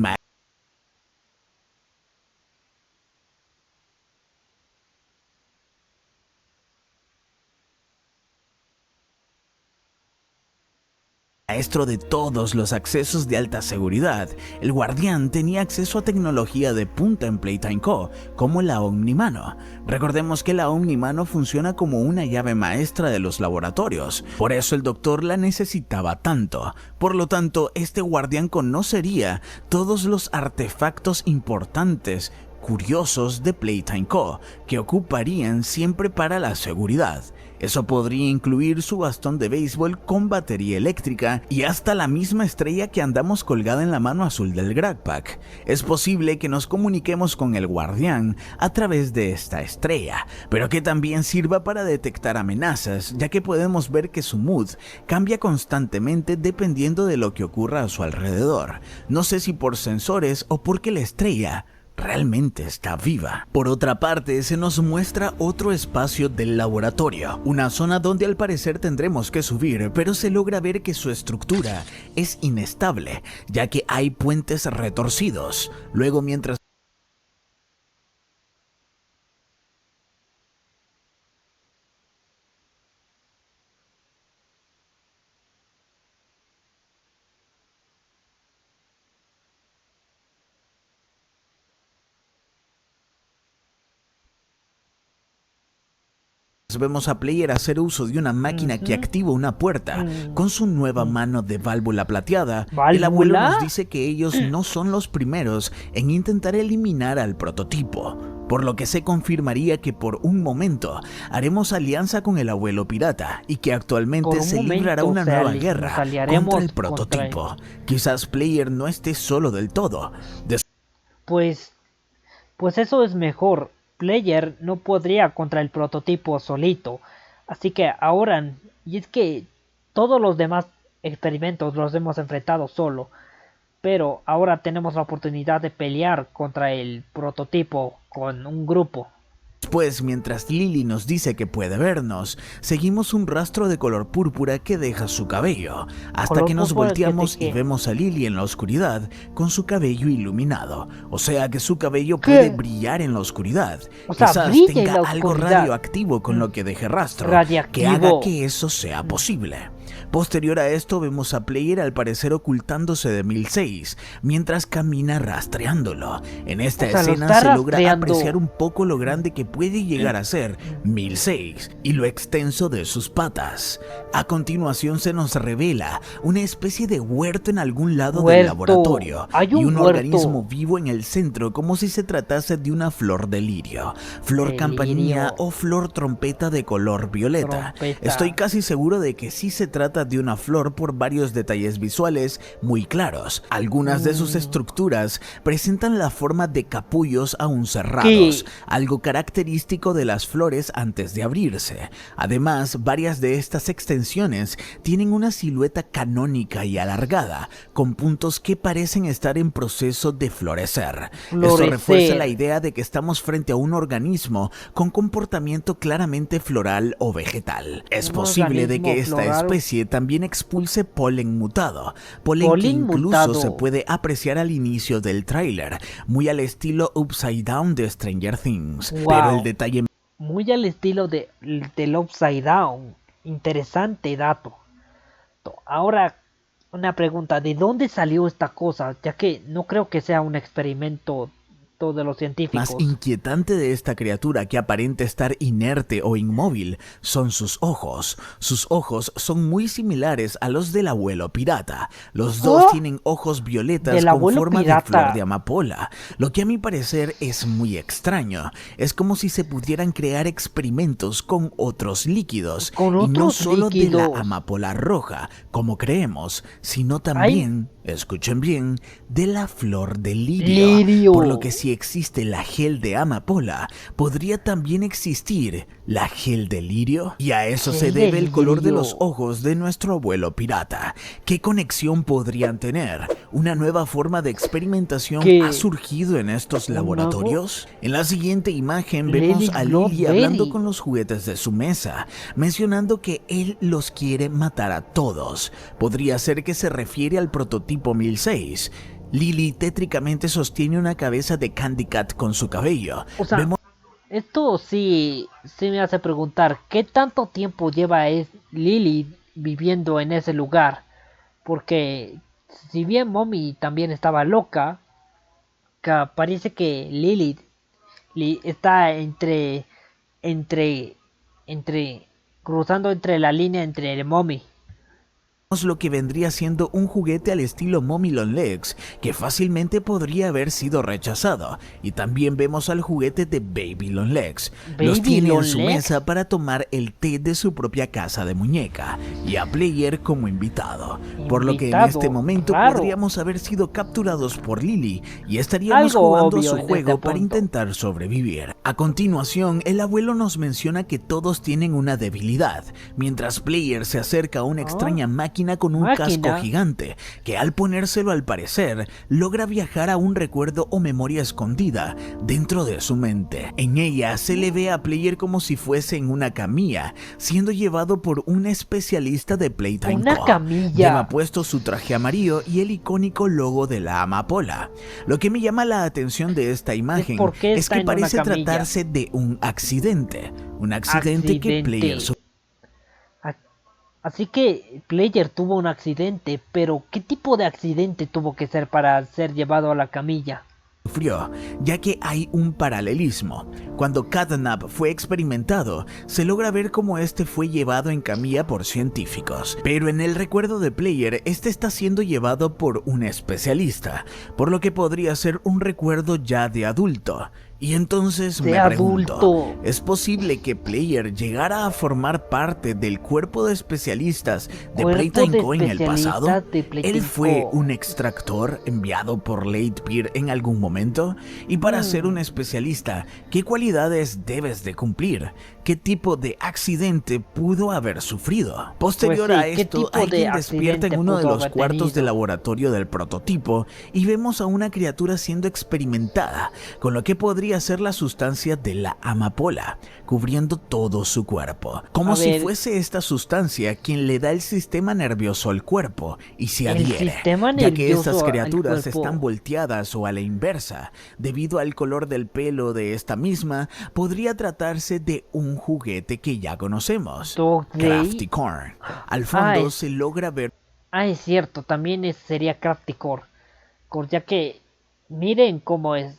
maestro de todos los accesos de alta seguridad, el guardián tenía acceso a tecnología de punta en Playtime Co., como la Omnimano. Recordemos que la Omnimano funciona como una llave maestra de los laboratorios, por eso el doctor la necesitaba tanto. Por lo tanto, este guardián conocería todos los artefactos importantes, curiosos de Playtime Co., que ocuparían siempre para la seguridad. Eso podría incluir su bastón de béisbol con batería eléctrica y hasta la misma estrella que andamos colgada en la mano azul del Gragpack. Es posible que nos comuniquemos con el guardián a través de esta estrella, pero que también sirva para detectar amenazas, ya que podemos ver que su mood cambia constantemente dependiendo de lo que ocurra a su alrededor. No sé si por sensores o porque la estrella realmente está viva. Por otra parte, se nos muestra otro espacio del laboratorio, una zona donde al parecer tendremos que subir, pero se logra ver que su estructura es inestable, ya que hay puentes retorcidos. Luego, mientras vemos a Player hacer uso de una máquina que activa una puerta con su nueva mano de válvula plateada, el abuelo nos dice que ellos no son los primeros en intentar eliminar al prototipo, por lo que se confirmaría que por un momento haremos alianza con el abuelo pirata y que actualmente se librará una nueva guerra contra el prototipo. Quizás Player no esté solo del todo. Pues eso es mejor. Player no podría contra el prototipo solito, así que ahora, y es que todos los demás experimentos los hemos enfrentado solo, pero ahora tenemos la oportunidad de pelear contra el prototipo con un grupo. Después, mientras Lily nos dice que puede vernos, seguimos un rastro de color púrpura que deja su cabello, hasta que nos volteamos y vemos a Lily en la oscuridad con su cabello iluminado. O sea que su cabello puede brillar en la oscuridad. Quizás tenga algo radioactivo con lo que deje rastro, que haga que eso sea posible. Posterior a esto vemos a Player al parecer ocultándose de Mills mientras camina rastreándolo. En esta escena se logra apreciar un poco lo grande que puede llegar a ser Mills y lo extenso de sus patas. A continuación se nos revela una especie de huerto en algún lado del laboratorio y un organismo vivo en el centro, como si se tratase de una flor de lirio, flor campanilla o flor trompeta de color violeta. Estoy casi seguro de que sí se trata trata de una flor por varios detalles visuales muy claros. Algunas de sus estructuras presentan la forma de capullos aún cerrados, algo característico de las flores antes de abrirse. Además, varias de estas extensiones tienen una silueta canónica y alargada, con puntos que parecen estar en proceso de florecer. Esto refuerza la idea de que estamos frente a un organismo con comportamiento claramente floral o vegetal. Es posible de que esta especie también expulse polen mutado, polen que incluso se puede apreciar al inicio del tráiler, muy al estilo Upside Down de Stranger Things. Pero el detalle muy al estilo del Upside Down. Interesante dato. Ahora, una pregunta, ¿de dónde salió esta cosa? Ya que no creo que sea un experimento de los científicos. Más inquietante de esta criatura, que aparenta estar inerte o inmóvil, son sus ojos. Sus ojos son muy similares a los del abuelo pirata. Los dos tienen ojos violetas con forma de flor de amapola, lo que a mi parecer es muy extraño. Es como si se pudieran crear experimentos con otros líquidos, y no solo de la amapola roja, como creemos, sino también, escuchen bien, de la flor de lirio. Por lo que si existe la gel de amapola, podría también existir la gel de lirio. Y a eso se debe el color de los ojos de nuestro abuelo pirata. ¿Qué conexión podrían tener? ¿Una nueva forma de experimentación ha surgido en estos laboratorios? En la siguiente imagen vemos a Lily hablando con los juguetes de su mesa, mencionando que él los quiere matar a todos. Podría ser que se refiere al prototipo 1006. Lily tétricamente sostiene una cabeza de Candy Cat con su cabello. O sea, esto sí me hace preguntar, ¿qué tanto tiempo lleva Lily viviendo en ese lugar? Porque si bien Mommy también estaba loca, parece que Lily está cruzando entre la línea entre el Mommy. Lo que vendría siendo un juguete al estilo Mommy Long Legs, que fácilmente podría haber sido rechazado. Y también vemos al juguete de Baby Long Legs. Los tiene en su mesa para tomar el té de su propia casa de muñeca, y a Player como invitado. Por lo que en este momento podríamos haber sido capturados por Lily y estaríamos jugando su juego para intentar sobrevivir. A continuación, el abuelo nos menciona que todos tienen una debilidad, mientras Player se acerca a una extraña máquina con un casco gigante, que al ponérselo al parecer, logra viajar a un recuerdo o memoria escondida dentro de su mente. En ella se le ve a Player como si fuese en una camilla, siendo llevado por un especialista de Playtime Co. Lleva puesto su traje amarillo y el icónico logo de la amapola. Lo que me llama la atención de esta imagen es que parece tratarse de un accidente. Un accidente que Player Así que Player tuvo un accidente, pero ¿qué tipo de accidente tuvo que ser para ser llevado a la camilla? sufrió, ya que hay un paralelismo. Cuando Catnap fue experimentado, se logra ver cómo este fue llevado en camilla por científicos, pero en el recuerdo de Player, este está siendo llevado por un especialista, por lo que podría ser un recuerdo ya de adulto. Y entonces me pregunto, ¿es posible que Player llegara a formar parte del cuerpo de especialistas de Playtime Co en el pasado? ¿Él fue un extractor enviado por Leitpeer en algún momento? Y para ser un especialista, ¿qué cualidades debes de cumplir? ¿Qué tipo de accidente pudo haber sufrido? Posterior a esto, alguien despierta en uno de los cuartos de laboratorio del prototipo y vemos a una criatura siendo experimentada, con lo que podría ser la sustancia de la amapola, cubriendo todo su cuerpo, como si fuese esta sustancia quien le da el sistema nervioso al cuerpo y se adhiere, ya que estas criaturas están volteadas o a la inversa. Debido al color del pelo de esta misma, podría tratarse de un juguete que ya conocemos, Crafty Corn. Al fondo se logra ver... es cierto, también sería Crafty Corn, ya que miren cómo es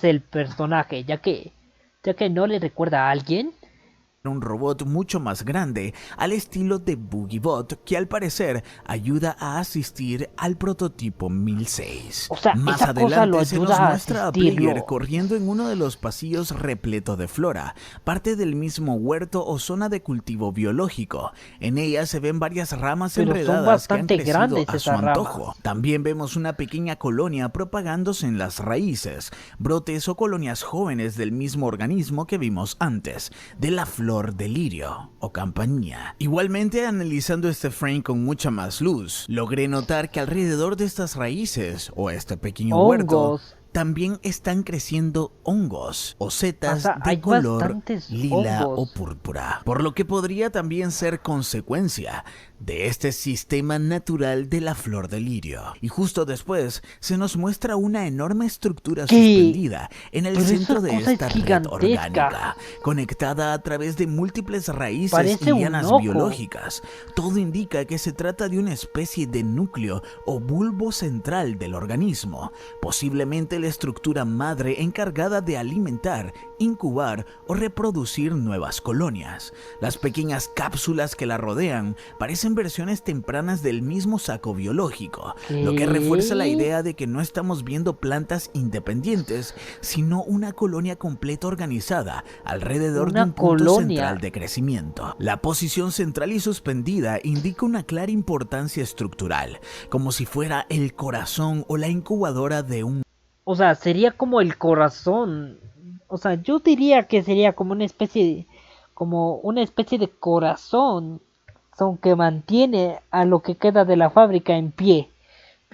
el personaje, ya que no le recuerda a alguien. un robot mucho más grande al estilo de BoogieBot que al parecer ayuda a asistir al prototipo 1006. O sea, Más esa cosa lo adelante se nos ayuda a muestra a asistirlo. Player corriendo en uno de los pasillos repleto de flora, parte del mismo huerto o zona de cultivo biológico. En ella se ven varias ramas Pero son enredadas bastante que han crecido grandes a su esas antojo. ramas. También vemos una pequeña colonia propagándose en las raíces, brotes o colonias jóvenes del mismo organismo que vimos antes, de la flor de lirio o campanilla. Igualmente, analizando este frame con mucha más luz, logré notar que alrededor de estas raíces o este pequeño huerto Hongos. también están creciendo hongos o setas O sea, de hay color bastantes lila hongos. o púrpura, por lo que podría también ser consecuencia de este sistema natural de la flor de lirio. Y justo después se nos muestra una enorme estructura ¿Qué? suspendida en el Pero centro esa de cosa es esta red gigantesca. orgánica, conectada a través de múltiples raíces Parece y un lianas ojo. biológicas. Todo indica que se trata de una especie de núcleo o bulbo central del organismo, posiblemente la estructura madre encargada de alimentar, incubar o reproducir nuevas colonias. Las pequeñas cápsulas que la rodean parecen versiones tempranas del mismo saco biológico, lo que refuerza la idea de que no estamos viendo plantas independientes, sino una colonia completa organizada alrededor de Una un punto colonia. central de crecimiento. La posición central y suspendida indica una clara importancia estructural, como si fuera el corazón o la incubadora de un O sea, sería como el corazón. O sea, yo diría que sería como una especie de corazón que mantiene a lo que queda de la fábrica en pie.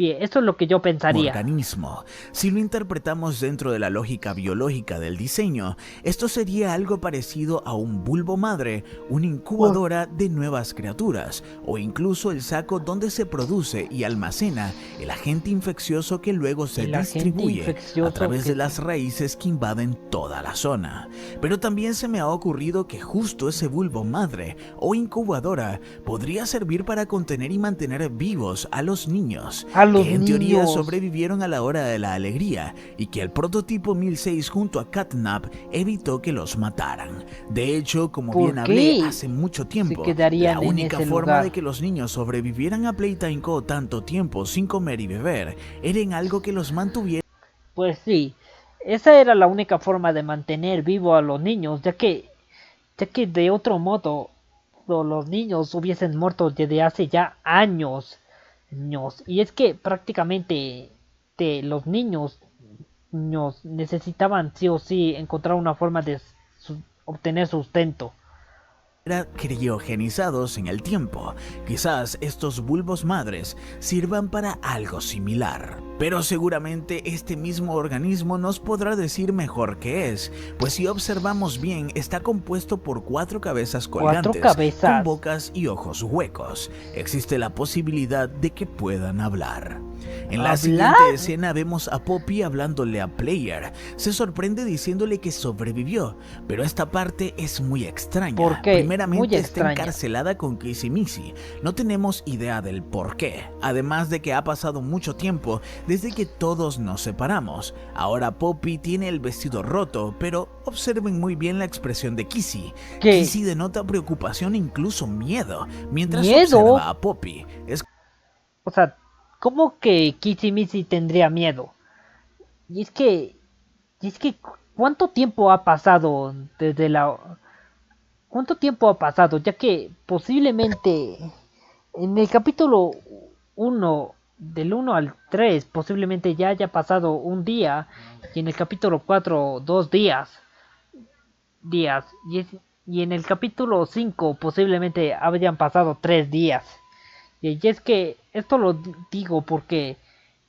Eso es lo que yo pensaría. organismo. Si lo interpretamos dentro de la lógica biológica del diseño, esto sería algo parecido a un bulbo madre, una incubadora de nuevas criaturas, o incluso el saco donde se produce y almacena el agente infeccioso que luego se El agente distribuye infeccioso a través que- de las raíces que invaden toda la zona. Pero también se me ha ocurrido que justo ese bulbo madre o incubadora podría servir para contener y mantener vivos a los niños, A los que en teoría niños. sobrevivieron a la hora de la alegría y que el prototipo 1006 junto a Catnap evitó que los mataran. De hecho, como ¿Por bien qué hablé hace mucho tiempo, quedarían la en única ese forma lugar? de que los niños sobrevivieran a Playtime Co. tanto tiempo sin comer y beber era en algo que los mantuviera Pues sí, esa era la única forma de mantener vivo a los niños, ya que de otro modo los niños hubiesen muerto desde hace ya años. Y es que prácticamente los niños necesitaban sí o sí encontrar una forma de obtener sustento. criogenizados en el tiempo. Quizás estos bulbos madres sirvan para algo similar. Pero seguramente este mismo organismo nos podrá decir mejor qué es, pues si observamos bien está compuesto por 4 cabezas colgantes, cabezas. con bocas y ojos huecos. Existe la posibilidad de que puedan hablar. En la ¿Hablar? siguiente escena vemos a Poppy hablándole a Player. Se sorprende diciéndole que sobrevivió, pero esta parte es muy extraña. ¿Por qué? Primeramente Muy está extraña. encarcelada con Kissy Missy. No tenemos idea del por qué. Además de que ha pasado mucho tiempo desde que todos nos separamos. Ahora Poppy tiene el vestido roto, pero observen muy bien la expresión de Kissy. ¿Qué? Kissy denota preocupación e incluso miedo mientras ¿Miedo? observa a Poppy. Es O sea, ¿cómo que Missy tendría miedo? Y es que, ¿cuánto tiempo ha pasado desde la... ¿Cuánto tiempo ha pasado? Ya que posiblemente en el capítulo 1, del 1 al 3, posiblemente ya haya pasado un día. Y en el capítulo 4, 2 días. Y en el capítulo 5 posiblemente habrían pasado 3 días. Y es que esto lo digo porque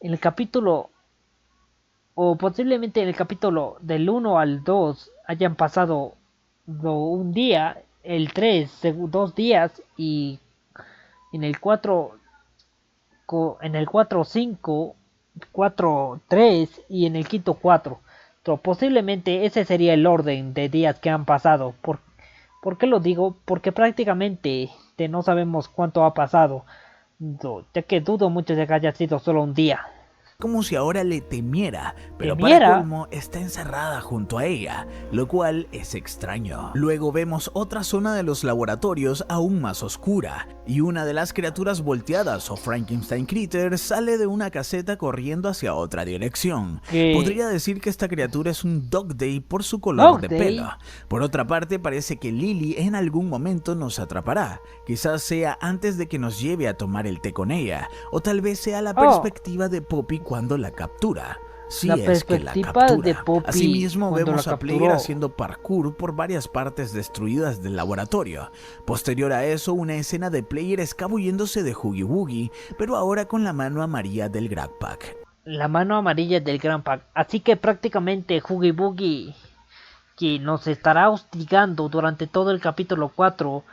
en el capítulo, o posiblemente en el capítulo del 1 al 2 hayan pasado un día, el 3, 2 días, y en el 4, en el 4, 5, 4, 3 y en el quinto 4. Posiblemente ese sería el orden de días que han pasado. ¿Por qué lo digo? Porque prácticamente no sabemos cuánto ha pasado, ya que dudo mucho de que haya sido solo un día. como si ahora le temiera, pero ¿Temiera? para colmo está encerrada junto a ella, lo cual es extraño. Luego vemos otra zona de los laboratorios aún más oscura, y una de las criaturas volteadas o Frankenstein Critter sale de una caseta corriendo hacia otra dirección. ¿Qué? Podría decir que esta criatura es un Dog Day por su color de ¿Dog Day? pelo. Por otra parte, parece que Lily en algún momento nos atrapará. Quizás sea antes de que nos lleve a tomar el té con ella, o tal vez sea la perspectiva de Poppy cuando la captura. Si La es que la perspectiva captura. de Poppy Asimismo cuando vemos la a Player capturó. haciendo parkour por varias partes destruidas del laboratorio. Posterior a eso, una escena de Player escabulléndose de Huggy Wuggy, pero ahora con la mano amarilla del Grab Pack. La mano amarilla del Grand Pack. Así que prácticamente Huggy Buggy, que nos estará hostigando durante todo el capítulo 4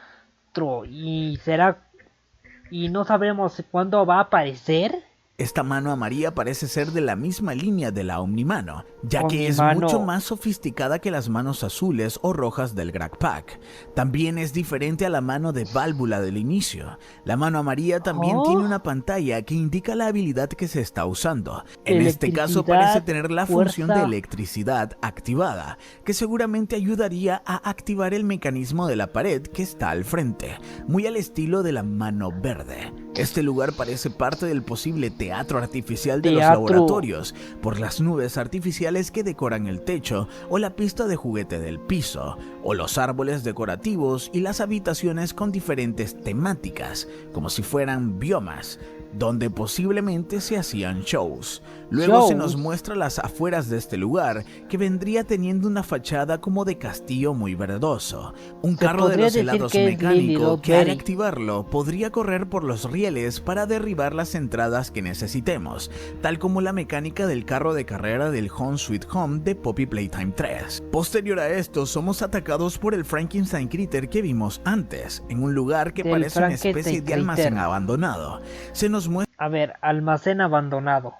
y no sabremos cuándo va a aparecer. Esta mano amarilla parece ser de la misma línea de la Omnimano, ya que es Omnimano. mucho más sofisticada que las manos azules o rojas del Grag Pack. También es diferente a la mano de válvula del inicio. La mano amarilla también tiene una pantalla que indica la habilidad que se está usando. En este caso parece tener la función de electricidad activada, que seguramente ayudaría a activar el mecanismo de la pared que está al frente, muy al estilo de la mano verde. Este lugar parece parte del posible teatro artificial de los laboratorios, por las nubes artificiales que decoran el techo, o la pista de juguete del piso, o los árboles decorativos y las habitaciones con diferentes temáticas, como si fueran biomas, donde posiblemente se hacían shows. Luego se nos muestra las afueras de este lugar, que vendría teniendo una fachada como de castillo muy verdoso. Un carro de los helados mecánico que al activarlo podría correr por los rieles para derribar las entradas que necesitemos, tal como la mecánica del carro de carrera del Home Sweet Home de Poppy Playtime 3. Posterior a esto, somos atacados por el Frankenstein Critter que vimos antes, en un lugar que parece una especie de almacén abandonado. Se nos muestra... A ver, almacén abandonado.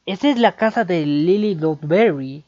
Esa es la casa de Lily Loveberry,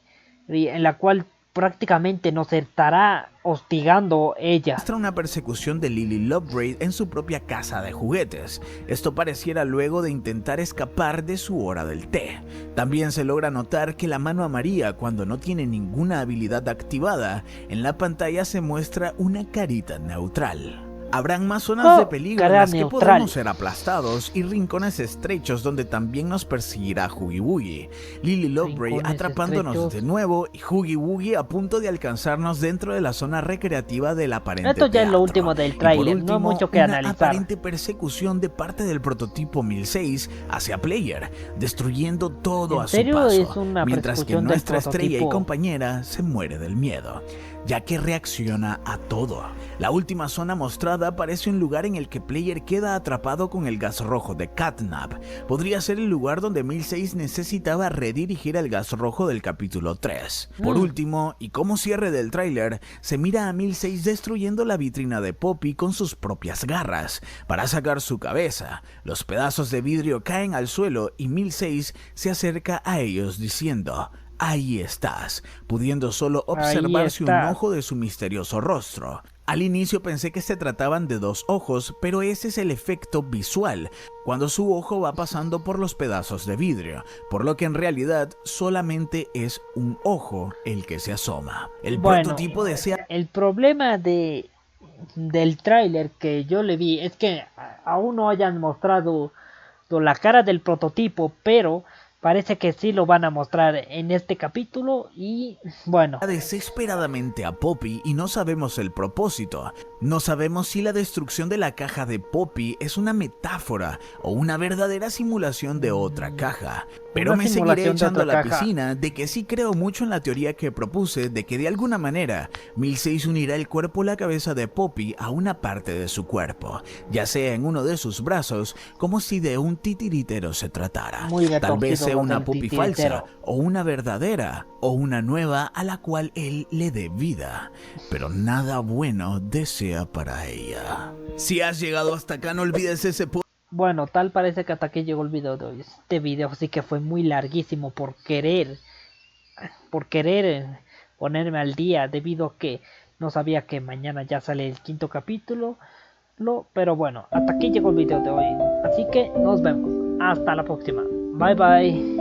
en la cual prácticamente nos estará hostigando ella. Muestra una persecución de Lily Loveberry en su propia casa de juguetes. Esto pareciera luego de intentar escapar de su hora del té. También se logra notar que la mano amarilla, cuando no tiene ninguna habilidad activada, en la pantalla se muestra una carita neutral. Habrán más zonas de peligro en las que podremos ser aplastados y rincones estrechos donde también nos perseguirá Huggy Wuggy. Lily Loveberry atrapándonos de nuevo y Huggy Wuggy a punto de alcanzarnos dentro de la zona recreativa del aparente Esto ya teatro. es lo último del tráiler, no hay mucho que una analizar. Aparente persecución de parte del prototipo 1006 hacia Player, destruyendo todo a su paso, mientras que nuestra estrella y compañera se muere del miedo, ya que reacciona a todo. La última zona mostrada parece un lugar en el que Player queda atrapado con el gas rojo de Catnap. Podría ser el lugar donde 1006 necesitaba redirigir el gas rojo del capítulo 3. Por último, y como cierre del tráiler, se mira a 1006 destruyendo la vitrina de Poppy con sus propias garras para sacar su cabeza. Los pedazos de vidrio caen al suelo y 1006 se acerca a ellos diciendo: "Ahí estás", pudiendo solo observarse un ojo de su misterioso rostro. Al inicio pensé que se trataban de dos ojos, pero ese es el efecto visual, cuando su ojo va pasando por los pedazos de vidrio, por lo que en realidad solamente es un ojo el que se asoma. El prototipo desea... El problema del tráiler que yo le vi es que aún no hayan mostrado la cara del prototipo, pero parece que sí lo van a mostrar en este capítulo y bueno. Desesperadamente a Poppy y no sabemos el propósito. No sabemos si la destrucción de la caja de Poppy es una metáfora o una verdadera simulación de otra caja. Pero me seguiré echando a la piscina de que sí creo mucho en la teoría que propuse de que de alguna manera 1006 unirá el cuerpo o la cabeza de Poppy a una parte de su cuerpo, ya sea en uno de sus brazos, como si de un titiritero se tratara. Tal vez sea una Poppy falsa, o una verdadera, o una nueva a la cual él le dé vida, pero nada bueno desea para ella. Si has llegado hasta acá, no olvides ese Bueno, tal parece que hasta aquí llegó el video de hoy. Este video sí que fue muy larguísimo por querer ponerme al día, debido a que no sabía que mañana ya sale el quinto capítulo. Pero bueno, hasta aquí llegó el video de hoy. Así que nos vemos. Hasta la próxima. Bye bye.